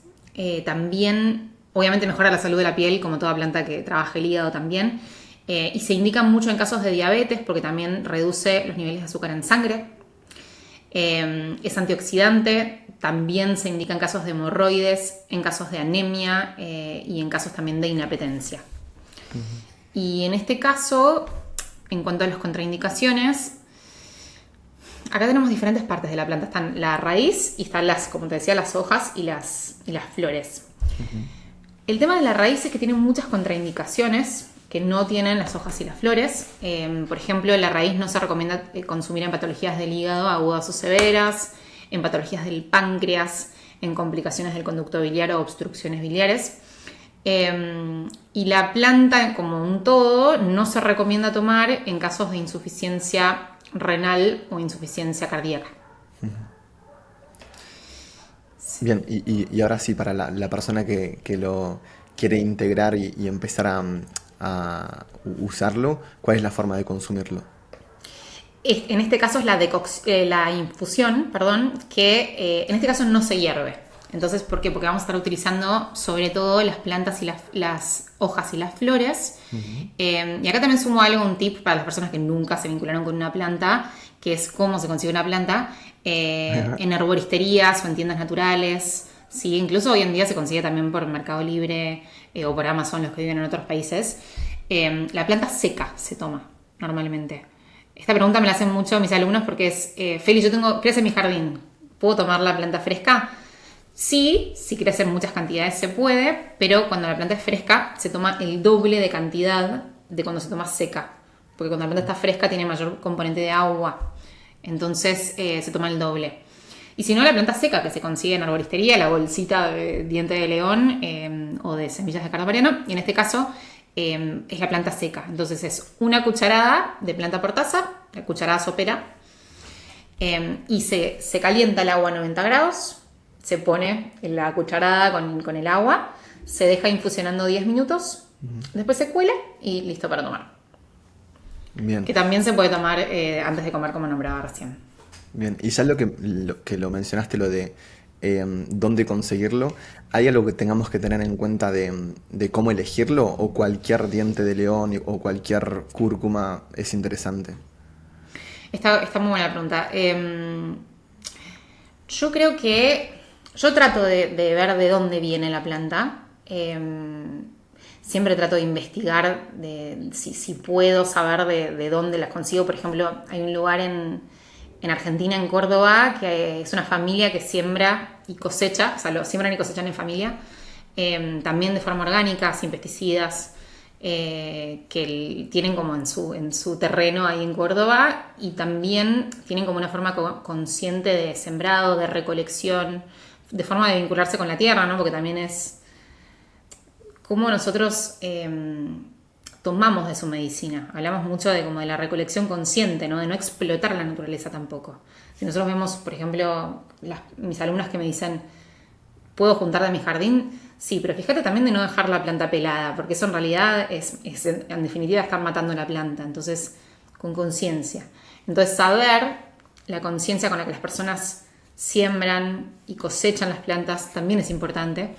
También, obviamente, mejora la salud de la piel, como toda planta que trabaja el hígado también. Y se indica mucho en casos de diabetes porque también reduce los niveles de azúcar en sangre. Es antioxidante, también se indica en casos de hemorroides, en casos de anemia y en casos también de inapetencia. Y en este caso, en cuanto a las contraindicaciones, acá tenemos diferentes partes de la planta. Están la raíz y están como te decía, las hojas y las flores. El tema de la raíz es que tiene muchas contraindicaciones que no tienen las hojas y las flores. Por ejemplo, la raíz no se recomienda consumir en patologías del hígado agudas o severas, en patologías del páncreas, en complicaciones del conducto biliar o obstrucciones biliares. Y la planta como un todo no se recomienda tomar en casos de insuficiencia renal o insuficiencia cardíaca. Bien, y ahora sí, para la persona que lo quiere integrar y empezar a usarlo, ¿cuál es la forma de consumirlo? En este caso es la infusión, perdón, que en este caso no se hierve. Entonces, ¿por qué? Porque vamos a estar utilizando sobre todo las plantas y las hojas y las flores. Y acá también sumo un tip para las personas que nunca se vincularon con una planta, que es cómo se consigue una planta en herboristerías o en tiendas naturales. Sí, incluso hoy en día se consigue también por Mercado Libre o por Amazon, los que viven en otros países. La planta seca se toma normalmente. Esta pregunta me la hacen mucho mis alumnos porque es, Feli, crece en mi jardín, ¿puedo tomar la planta fresca? Sí, si crece en muchas cantidades se puede, pero cuando la planta es fresca se toma el doble de cantidad de cuando se toma seca. Porque cuando la planta está fresca tiene mayor componente de agua. Entonces se toma el doble. Y si no, la planta seca que se consigue en arboristería, la bolsita de diente de león o de semillas de cardo mariano, y en este caso es la planta seca. Entonces es una cucharada de planta por taza, la cucharada sopera, y se calienta el agua a 90 grados, se pone en la cucharada con el agua, se deja infusionando 10 minutos, después se cuela y listo para tomar. Bien. Que también se puede tomar antes de comer, como nombraba recién. Bien, y ya lo que mencionaste, lo de dónde conseguirlo, ¿hay algo que tengamos que tener en cuenta de cómo elegirlo? ¿O cualquier diente de león o cualquier cúrcuma es interesante? Está muy buena la pregunta. Yo creo que yo trato de ver de dónde viene la planta. Siempre trato de investigar si puedo saber de dónde las consigo. Por ejemplo, hay un lugar en Argentina, en Córdoba, que es una familia que siembra y cosecha, o sea, lo siembran y cosechan en familia, también de forma orgánica, sin pesticidas. que tienen como en su terreno ahí en Córdoba, y también tienen como una forma consciente de sembrado, de recolección, de forma de vincularse con la tierra, ¿no? Porque también es cómo nosotros tomamos de su medicina. Hablamos mucho de como de la recolección consciente, ¿no? De no explotar la naturaleza tampoco. Si nosotros vemos, por ejemplo, mis alumnas que me dicen, ¿puedo juntar de mi jardín? Sí, pero fíjate también de no dejar la planta pelada, porque eso en realidad es en definitiva estar matando la planta. Entonces, con conciencia. Entonces, saber la conciencia con la que las personas siembran y cosechan las plantas también es importante.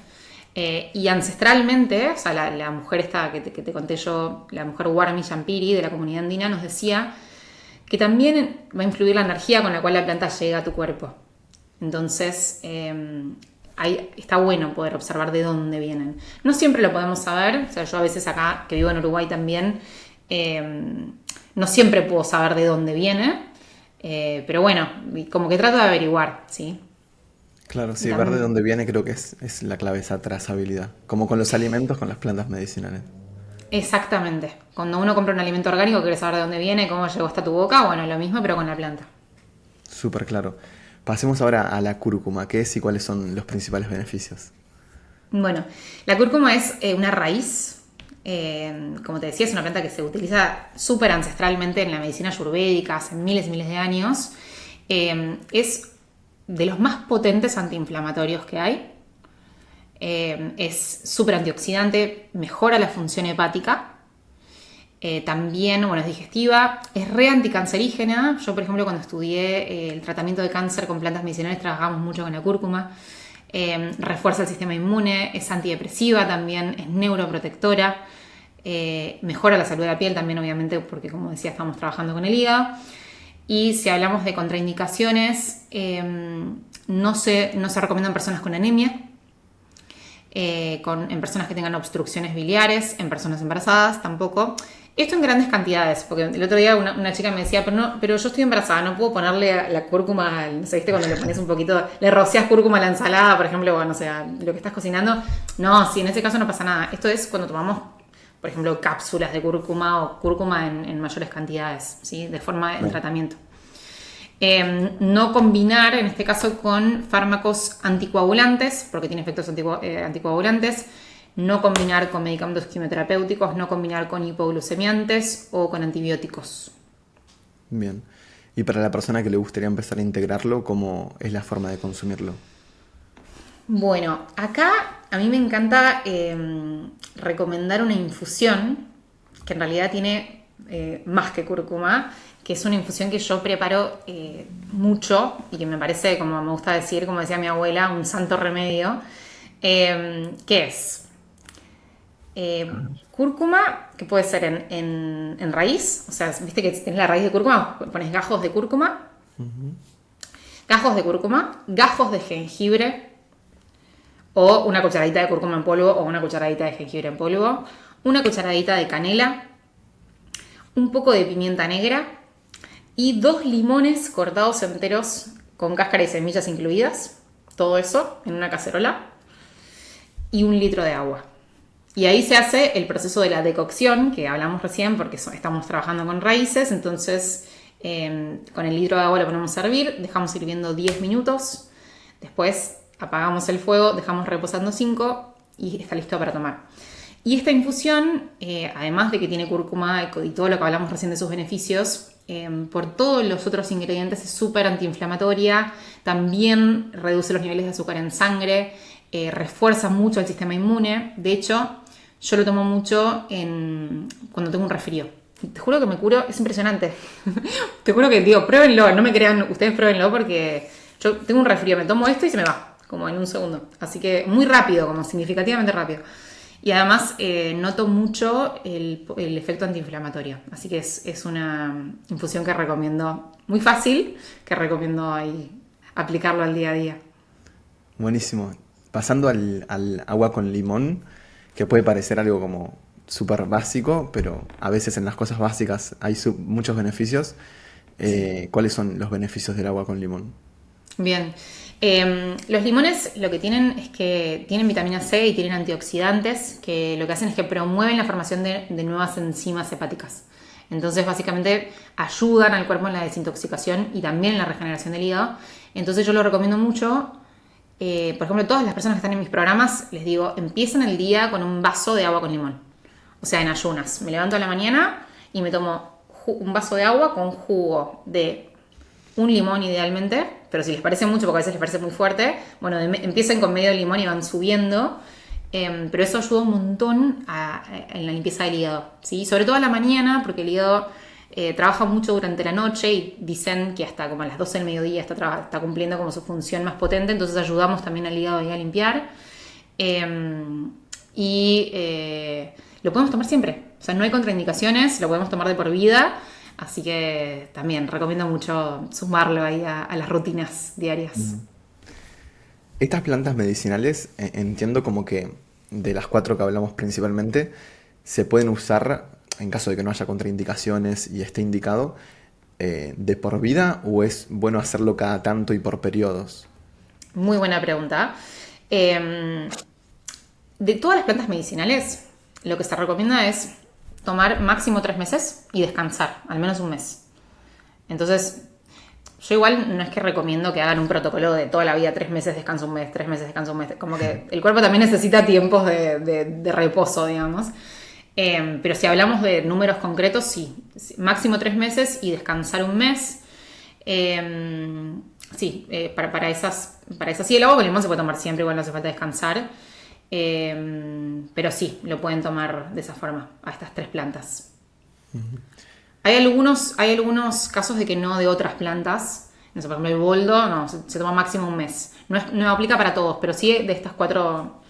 Y ancestralmente, o sea, la mujer esta que te conté yo, la mujer Warmi Yampiri de la comunidad andina, nos decía que también va a influir la energía con la cual la planta llega a tu cuerpo. Entonces, ahí está bueno poder observar de dónde vienen. No siempre lo podemos saber, o sea, yo a veces acá, que vivo en Uruguay también, no siempre puedo saber de dónde viene, pero bueno, como que trato de averiguar, ¿sí? Claro, sí, ver de También, dónde viene creo que es la clave, esa trazabilidad. Como con los alimentos, con las plantas medicinales. exactamente. Cuando uno compra un alimento orgánico, quiere saber de dónde viene, cómo llegó hasta tu boca, bueno, lo mismo, pero con la planta. Súper claro. Pasemos ahora a la cúrcuma. ¿Qué es y cuáles son los principales beneficios? Bueno, la cúrcuma es una raíz, como te decía, es una planta que se utiliza súper ancestralmente en la medicina ayurvédica hace miles y miles de años. Es de los más potentes antiinflamatorios que hay. Es súper antioxidante, mejora la función hepática. También, bueno, es digestiva, es re anticancerígena. Yo, por ejemplo, cuando estudié el tratamiento de cáncer con plantas medicinales, trabajamos mucho con la cúrcuma. Refuerza el sistema inmune, es antidepresiva también, es neuroprotectora, mejora la salud de la piel también, obviamente, porque como decía, estamos trabajando con el hígado. Y si hablamos de contraindicaciones, no se recomienda en personas con anemia, en personas que tengan obstrucciones biliares, en personas embarazadas tampoco. Esto en grandes cantidades, porque el otro día una chica me decía, pero yo estoy embarazada, no puedo ponerle la cúrcuma, no sé, ¿viste? Cuando le pones un poquito, le rocias cúrcuma a la ensalada, por ejemplo, bueno, o sea, lo que estás cocinando. No, sí, en ese caso no pasa nada. Esto es cuando tomamos, por ejemplo, cápsulas de cúrcuma o cúrcuma en mayores cantidades, ¿sí? De forma en tratamiento. No combinar, en este caso, con fármacos anticoagulantes, porque tiene efectos anticoagulantes. No combinar con medicamentos quimioterapéuticos, no combinar con hipoglucemiantes o con antibióticos. Bien. Y para la persona que le gustaría empezar a integrarlo, ¿cómo es la forma de consumirlo? Bueno, acá a mí me encanta recomendar una infusión que en realidad tiene más que cúrcuma, que es una infusión que yo preparo mucho y que me parece, como me gusta decir, como decía mi abuela, un santo remedio, que es cúrcuma, que puede ser en raíz, o sea, viste que tenés la raíz de cúrcuma, pones gajos de cúrcuma, gajos de jengibre, o una cucharadita de cúrcuma en polvo o una cucharadita de jengibre en polvo, una cucharadita de canela, un poco de pimienta negra y 2 limones cortados enteros con cáscara y semillas incluidas, todo eso en una cacerola y 1 litro de agua. Y ahí se hace el proceso de la decocción, que hablamos recién, porque estamos trabajando con raíces. Entonces, con el litro de agua lo ponemos a hervir, dejamos hirviendo 10 minutos. Después apagamos el fuego, dejamos reposando 5 y está listo para tomar. Y esta infusión, además de que tiene cúrcuma y todo lo que hablamos recién de sus beneficios, por todos los otros ingredientes es súper antiinflamatoria, también reduce los niveles de azúcar en sangre, refuerza mucho el sistema inmune. De hecho, yo lo tomo mucho cuando tengo un resfrío. Te juro que me curo, es impresionante. Te juro que digo, pruébenlo, no me crean, ustedes pruébenlo porque yo tengo un resfrío, me tomo esto y se me va, como en un segundo. Así que muy rápido, como significativamente rápido. Y además noto mucho el efecto antiinflamatorio. Así que es una infusión que recomiendo, muy fácil, que recomiendo ahí aplicarlo al día a día. Buenísimo. Pasando al agua con limón, que puede parecer algo como súper básico, pero a veces en las cosas básicas hay muchos beneficios. Sí. ¿Cuáles son los beneficios del agua con limón? Bien. Los limones lo que tienen es que tienen vitamina C y tienen antioxidantes que lo que hacen es que promueven la formación de nuevas enzimas hepáticas. Entonces básicamente ayudan al cuerpo en la desintoxicación y también en la regeneración del hígado. Entonces yo lo recomiendo mucho. Por ejemplo, todas las personas que están en mis programas les digo, empiecen el día con un vaso de agua con limón. O sea, en ayunas. Me levanto a la mañana y me tomo un vaso de agua con jugo de un limón idealmente, pero si les parece mucho, porque a veces les parece muy fuerte, bueno, empiecen con medio limón y van subiendo, pero eso ayuda un montón en la limpieza del hígado, ¿sí? Sobre todo a la mañana, porque el hígado trabaja mucho durante la noche y dicen que hasta como a las 12 del mediodía está cumpliendo como su función más potente, entonces ayudamos también al hígado a limpiar. Lo podemos tomar siempre, o sea, no hay contraindicaciones, lo podemos tomar de por vida. Así que también recomiendo mucho sumarlo ahí a las rutinas diarias. Estas plantas medicinales, entiendo como que de las cuatro que hablamos principalmente, se pueden usar en caso de que no haya contraindicaciones y esté indicado, de por vida o es bueno hacerlo cada tanto y por periodos. Muy buena pregunta. De todas las plantas medicinales, lo que se recomienda es tomar máximo 3 meses y descansar, al menos un mes. Entonces, yo igual no es que recomiendo que hagan un protocolo de toda la vida, 3 meses descanso un mes, 3 meses descanso un mes. Como que el cuerpo también necesita tiempos de reposo, digamos. Pero si hablamos de números concretos, sí. Máximo 3 meses y descansar un mes. Para esas sí, el agua con limón se puede tomar siempre, igual no hace falta descansar. Pero sí, lo pueden tomar de esa forma, a estas 3 plantas. Hay algunos casos de que no de otras plantas. No sé, por ejemplo, el boldo no, se toma máximo un mes. No aplica para todos, pero sí de estas 4,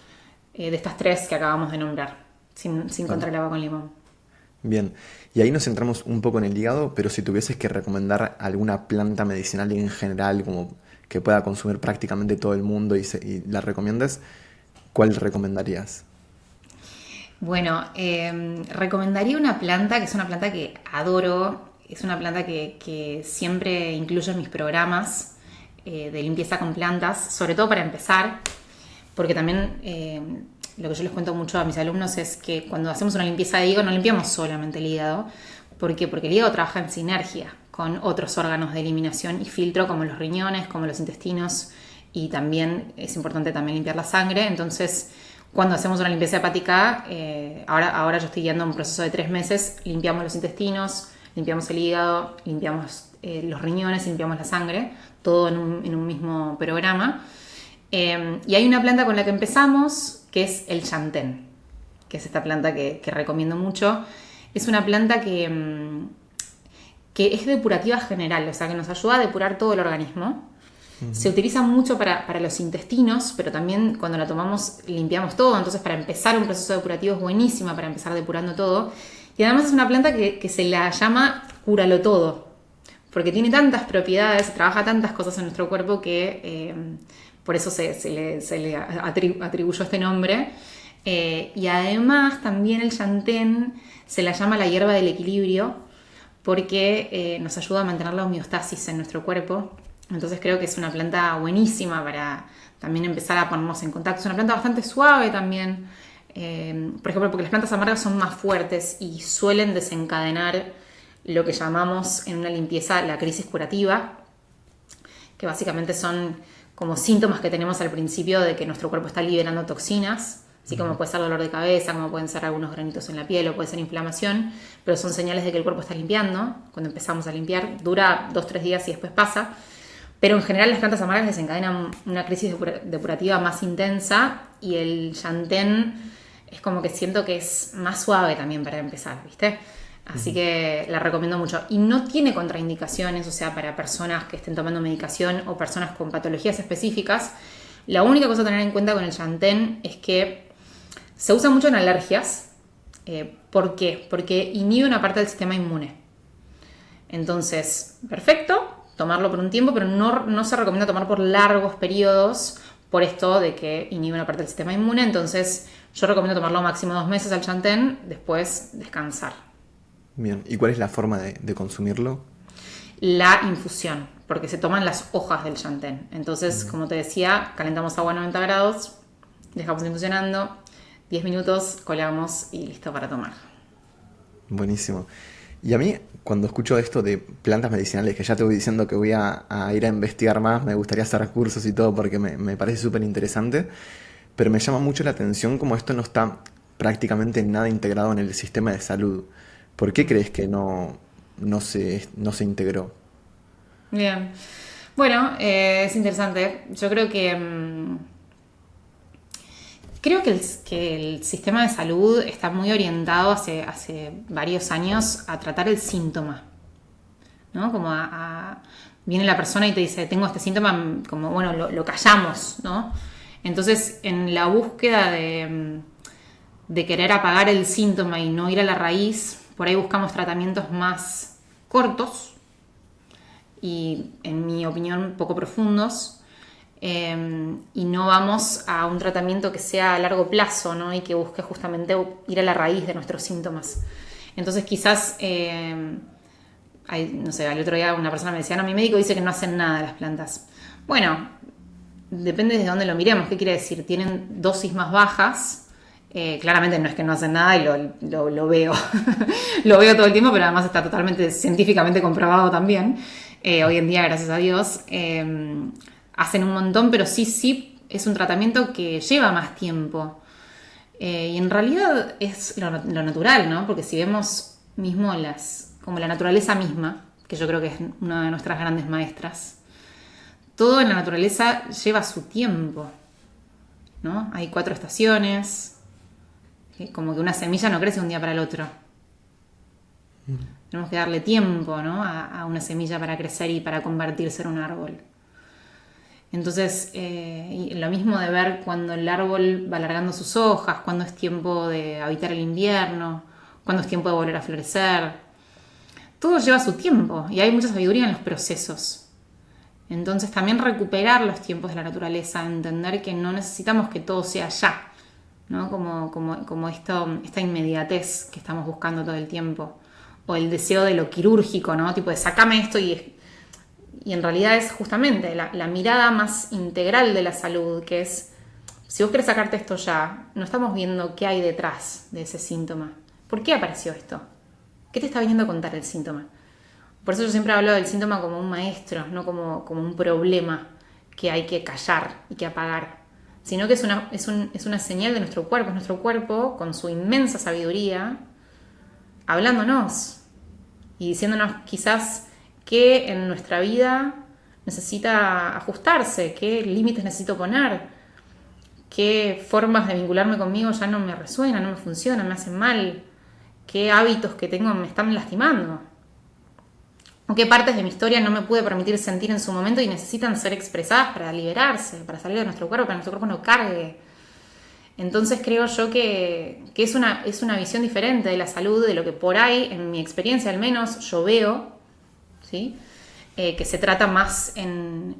de estas 3 que acabamos de nombrar, sin contra el agua con limón. Bien, y ahí nos centramos un poco en el hígado, pero si tuvieses que recomendar alguna planta medicinal en general, como que pueda consumir prácticamente todo el mundo y la recomiendes, ¿cuál recomendarías? Bueno, recomendaría una planta que es una planta que adoro, es una planta que siempre incluyo en mis programas de limpieza con plantas, sobre todo para empezar, porque también lo que yo les cuento mucho a mis alumnos es que cuando hacemos una limpieza de hígado no limpiamos solamente el hígado. ¿Por qué? Porque el hígado trabaja en sinergia con otros órganos de eliminación y filtro como los riñones, como los intestinos, y también es importante también limpiar la sangre. Entonces, cuando hacemos una limpieza hepática, ahora yo estoy guiando un proceso de 3 meses, limpiamos los intestinos, limpiamos el hígado, limpiamos los riñones, limpiamos la sangre, todo en un mismo programa. Y hay una planta con la que empezamos, que es el chantén, que es esta planta que recomiendo mucho. Es una planta que es depurativa general, o sea, que nos ayuda a depurar todo el organismo. Se utiliza mucho para los intestinos, pero también cuando la tomamos limpiamos todo. Entonces, para empezar un proceso depurativo es buenísima para empezar depurando todo. Y además es una planta que se la llama cúralo todo, porque tiene tantas propiedades, trabaja tantas cosas en nuestro cuerpo que por eso se le atribuyó este nombre. Y además también el chantén se la llama la hierba del equilibrio porque nos ayuda a mantener la homeostasis en nuestro cuerpo. Entonces creo que es una planta buenísima para también empezar a ponernos en contacto. Es una planta bastante suave también, por ejemplo, porque las plantas amargas son más fuertes y suelen desencadenar lo que llamamos en una limpieza la crisis curativa, que básicamente son como síntomas que tenemos al principio de que nuestro cuerpo está liberando toxinas, así como puede ser dolor de cabeza, como pueden ser algunos granitos en la piel o puede ser inflamación, pero son señales de que el cuerpo está limpiando. Cuando empezamos a limpiar, dura 2-3 días y después pasa. Pero en general las plantas amargas desencadenan una crisis depurativa más intensa y el chantén es como que siento que es más suave también para empezar, ¿viste? Así que la recomiendo mucho. Y no tiene contraindicaciones, o sea, para personas que estén tomando medicación o personas con patologías específicas. La única cosa a tener en cuenta con el chantén es que se usa mucho en alergias. ¿Por qué? Porque inhibe una parte del sistema inmune. Entonces, perfecto, tomarlo por un tiempo, pero no se recomienda tomar por largos periodos por esto de que inhibe una parte del sistema inmune. Entonces, yo recomiendo tomarlo máximo 2 meses al chantén, después descansar. Bien, ¿y cuál es la forma de consumirlo? La infusión, porque se toman las hojas del yantén. Entonces, como te decía, calentamos agua a 90 grados, dejamos infusionando, 10 minutos, colamos y listo para tomar. Buenísimo. Y a mí, cuando escucho esto de plantas medicinales, que ya te voy diciendo que voy a ir a investigar más, me gustaría hacer cursos y todo porque me parece súper interesante, pero me llama mucho la atención como esto no está prácticamente nada integrado en el sistema de salud. ¿Por qué crees que no se integró? Bien. Bueno, es interesante. Yo creo que el sistema de salud está muy orientado hace varios años a tratar el síntoma, ¿no? Viene la persona y te dice, tengo este síntoma, como bueno, lo callamos, ¿no? Entonces, en la búsqueda de querer apagar el síntoma y no ir a la raíz, por ahí buscamos tratamientos más cortos y, en mi opinión, poco profundos, y no vamos a un tratamiento que sea a largo plazo, ¿no? Y que busque justamente ir a la raíz de nuestros síntomas. Entonces quizás, no sé, al otro día una persona me decía, no, mi médico dice que no hacen nada las plantas. Bueno, depende de dónde lo miremos. ¿Qué quiere decir? Tienen dosis más bajas. Claramente no es que no hacen nada y lo veo. Lo veo todo el tiempo, pero además está totalmente científicamente comprobado también. Hoy en día, gracias a Dios. Hacen un montón, pero sí es un tratamiento que lleva más tiempo. Y en realidad es lo natural, ¿no? Porque si vemos mismo como la naturaleza misma, que yo creo que es una de nuestras grandes maestras, todo en la naturaleza lleva su tiempo, ¿no? Hay 4 estaciones, como que una semilla no crece de un día para el otro. Tenemos que darle tiempo, ¿no? a una semilla para crecer y para convertirse en un árbol. Entonces, y lo mismo de ver cuando el árbol va alargando sus hojas, cuando es tiempo de habitar el invierno, cuando es tiempo de volver a florecer. Todo lleva su tiempo y hay mucha sabiduría en los procesos. Entonces, también recuperar los tiempos de la naturaleza, entender que no necesitamos que todo sea ya, ¿no? Como esta inmediatez que estamos buscando todo el tiempo. O el deseo de lo quirúrgico, ¿no? Tipo de sacame esto y en realidad es justamente la mirada más integral de la salud, que es, si vos querés sacarte esto ya, no estamos viendo qué hay detrás de ese síntoma. ¿Por qué apareció esto? ¿Qué te está viniendo a contar el síntoma? Por eso yo siempre hablo del síntoma como un maestro, no como un problema que hay que callar y que apagar, sino que es una señal de nuestro cuerpo. Es nuestro cuerpo, con su inmensa sabiduría, hablándonos y diciéndonos quizás qué en nuestra vida necesita ajustarse, qué límites necesito poner, qué formas de vincularme conmigo ya no me resuenan, no me funcionan, me hacen mal, qué hábitos que tengo me están lastimando, o qué partes de mi historia no me pude permitir sentir en su momento y necesitan ser expresadas para liberarse, para salir de nuestro cuerpo, para que nuestro cuerpo no cargue. Entonces creo yo que es una visión diferente de la salud, de lo que por ahí, en mi experiencia al menos, yo veo, ¿sí? Que se trata más en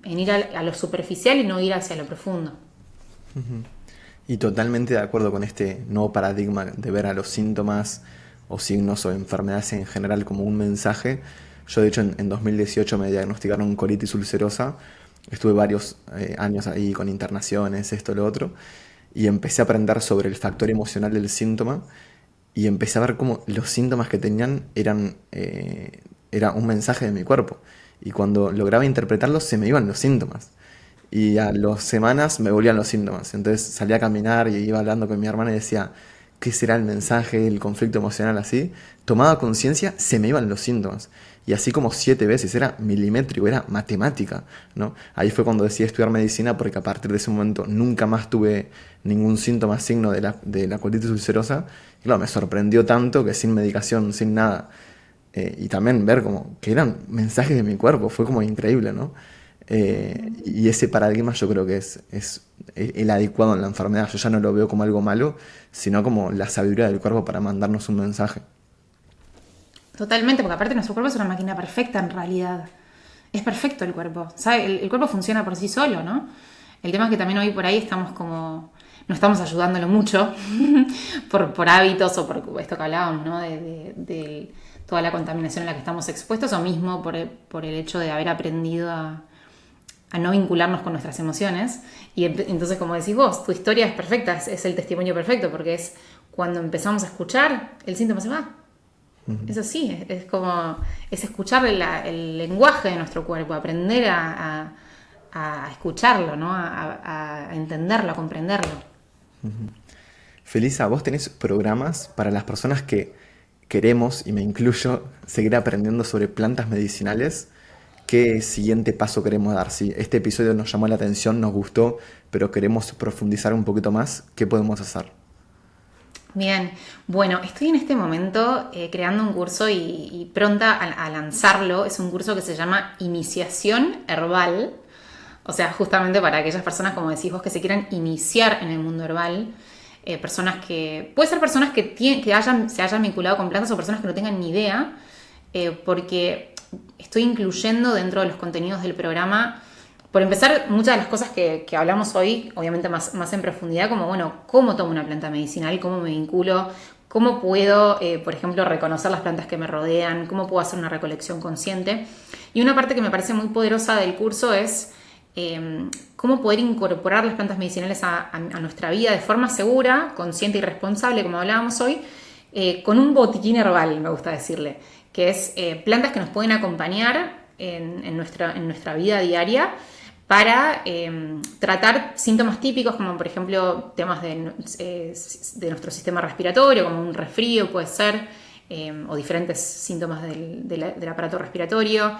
ir a lo superficial y no ir hacia lo profundo. Y totalmente de acuerdo con este nuevo paradigma de ver a los síntomas o signos o enfermedades en general como un mensaje. Yo de hecho en 2018 me diagnosticaron colitis ulcerosa. Estuve varios años ahí con internaciones, esto, lo otro. Y empecé a aprender sobre el factor emocional del síntoma. Y empecé a ver cómo los síntomas que tenían era un mensaje de mi cuerpo. Y cuando lograba interpretarlos se me iban los síntomas. Y a las semanas me volvían los síntomas. Entonces salía a caminar y iba hablando con mi hermana y decía, ¿qué será el mensaje, el conflicto emocional así? Tomaba conciencia, se me iban los síntomas. Y así como 7 veces, era milimétrico, era matemática, ¿no? Ahí fue cuando decidí estudiar medicina, porque a partir de ese momento nunca más tuve ningún síntoma, signo de la colitis ulcerosa. Y claro, me sorprendió tanto que sin medicación, sin nada, y también ver como que eran mensajes de mi cuerpo, fue como increíble, ¿no? Y ese paradigma yo creo que es el adecuado en la enfermedad. Yo ya no lo veo como algo malo, sino como la sabiduría del cuerpo para mandarnos un mensaje. Totalmente, porque aparte nuestro cuerpo es una máquina perfecta en realidad. Es perfecto el cuerpo, ¿sabe? El cuerpo funciona por sí solo, ¿no? El tema es que también hoy por ahí no estamos ayudándolo mucho por hábitos o por esto que hablábamos, ¿no? De toda la contaminación a la que estamos expuestos, o mismo por el hecho de haber aprendido a no vincularnos con nuestras emociones. Y entonces, como decís vos, tu historia es perfecta, es el testimonio perfecto, porque es cuando empezamos a escuchar, el síntoma se va. Es así, es escuchar el lenguaje de nuestro cuerpo, aprender a escucharlo, ¿no? A entenderlo, a comprenderlo. Felisa, vos tenés programas para las personas que queremos, y me incluyo, seguir aprendiendo sobre plantas medicinales. ¿Qué siguiente paso queremos dar? Si este episodio nos llamó la atención, nos gustó, pero queremos profundizar un poquito más, ¿qué podemos hacer? Bien, bueno, estoy en este momento creando un curso y pronta a lanzarlo. Es un curso que se llama Iniciación Herbal. O sea, justamente para aquellas personas, como decís vos, que se quieran iniciar en el mundo herbal. Puede ser personas que se hayan vinculado con plantas o personas que no tengan ni idea, porque estoy incluyendo dentro de los contenidos del programa, por empezar, muchas de las cosas que hablamos hoy, obviamente más en profundidad, como, bueno, cómo tomo una planta medicinal, cómo me vinculo, cómo puedo, por ejemplo, reconocer las plantas que me rodean, cómo puedo hacer una recolección consciente. Y una parte que me parece muy poderosa del curso es cómo poder incorporar las plantas medicinales a nuestra vida de forma segura, consciente y responsable, como hablábamos hoy, con un botiquín herbal, me gusta decirle, que es plantas que nos pueden acompañar en nuestra vida diaria para tratar síntomas típicos, como por ejemplo temas de nuestro sistema respiratorio, como un resfrío puede ser, o diferentes síntomas del aparato respiratorio,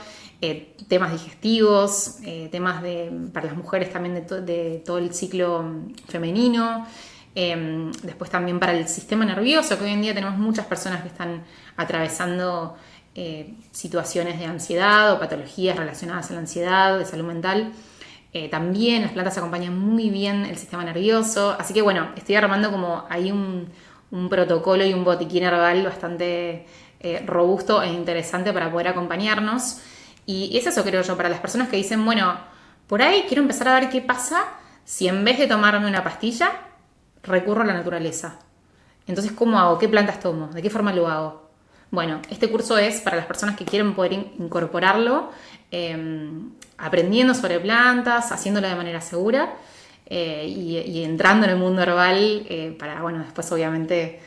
temas digestivos, temas para las mujeres también de todo el ciclo femenino, después también para el sistema nervioso, que hoy en día tenemos muchas personas que están atravesando situaciones de ansiedad o patologías relacionadas a la ansiedad, de salud mental. También las plantas acompañan muy bien el sistema nervioso, así que bueno, estoy armando como ahí un protocolo y un botiquín herbal bastante robusto e interesante para poder acompañarnos. Y es eso, creo yo, para las personas que dicen, bueno, por ahí quiero empezar a ver qué pasa si en vez de tomarme una pastilla, recurro a la naturaleza. Entonces, ¿cómo hago? ¿Qué plantas tomo? ¿De qué forma lo hago? Bueno, este curso es para las personas que quieren poder incorporarlo, aprendiendo sobre plantas, haciéndolo de manera segura y entrando en el mundo herbal para, bueno, después obviamente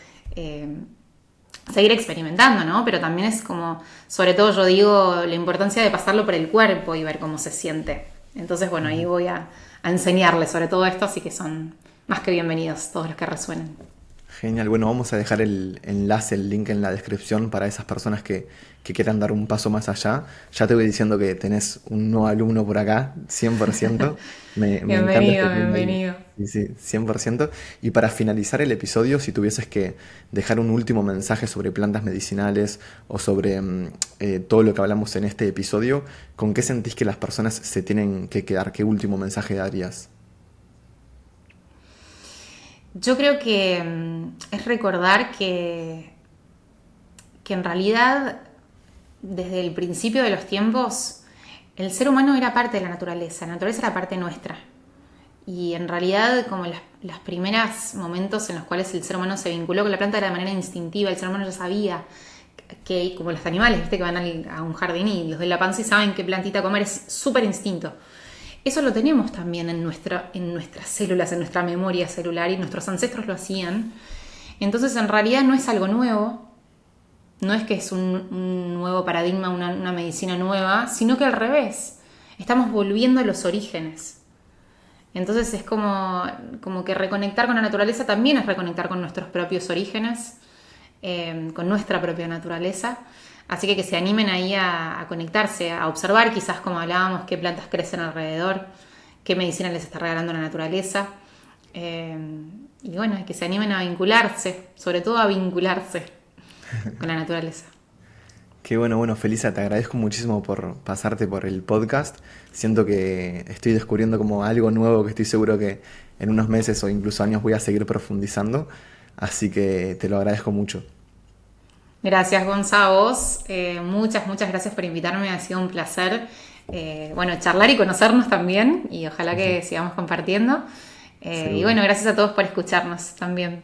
seguir experimentando, ¿no? Pero también es como, sobre todo yo digo, la importancia de pasarlo por el cuerpo y ver cómo se siente. Entonces, bueno, ahí voy a enseñarles sobre todo esto, así que son más que bienvenidos todos los que resuenen. Genial, bueno, vamos a dejar el enlace, el link en la descripción para esas personas que quieran dar un paso más allá. Ya te voy diciendo que tenés un nuevo alumno por acá, 100%. Me encanta este Bienvenido, tema bienvenido. sí, 100%. Y para finalizar el episodio, si tuvieses que dejar un último mensaje sobre plantas medicinales o sobre todo lo que hablamos en este episodio, ¿con qué sentís que las personas se tienen que quedar? ¿Qué último mensaje darías? Yo creo que es recordar que en realidad desde el principio de los tiempos el ser humano era parte de la naturaleza era parte nuestra. Y en realidad como las primeros momentos en los cuales el ser humano se vinculó con la planta era de manera instintiva, el ser humano ya sabía que, como los animales, ¿viste? Que van a un jardín y los de la panza y saben qué plantita comer, es súper instinto. Eso lo tenemos también en nuestras células, en nuestra memoria celular, y nuestros ancestros lo hacían. Entonces, en realidad no es algo nuevo, no es que es un nuevo paradigma, una medicina nueva, sino que al revés, estamos volviendo a los orígenes. Entonces es como que reconectar con la naturaleza también es reconectar con nuestros propios orígenes, con nuestra propia naturaleza. Así que se animen ahí a conectarse, a observar quizás, como hablábamos, qué plantas crecen alrededor, qué medicina les está regalando la naturaleza. Y bueno, que se animen a vincularse, sobre todo a vincularse con la naturaleza. Qué bueno, Felisa, te agradezco muchísimo por pasarte por el podcast. Siento que estoy descubriendo como algo nuevo que estoy seguro que en unos meses o incluso años voy a seguir profundizando. Así que te lo agradezco mucho. Gracias, Gonza, a vos. Muchas gracias por invitarme. Ha sido un placer, charlar y conocernos también. Y ojalá que sigamos compartiendo. Y bueno, gracias a todos por escucharnos también.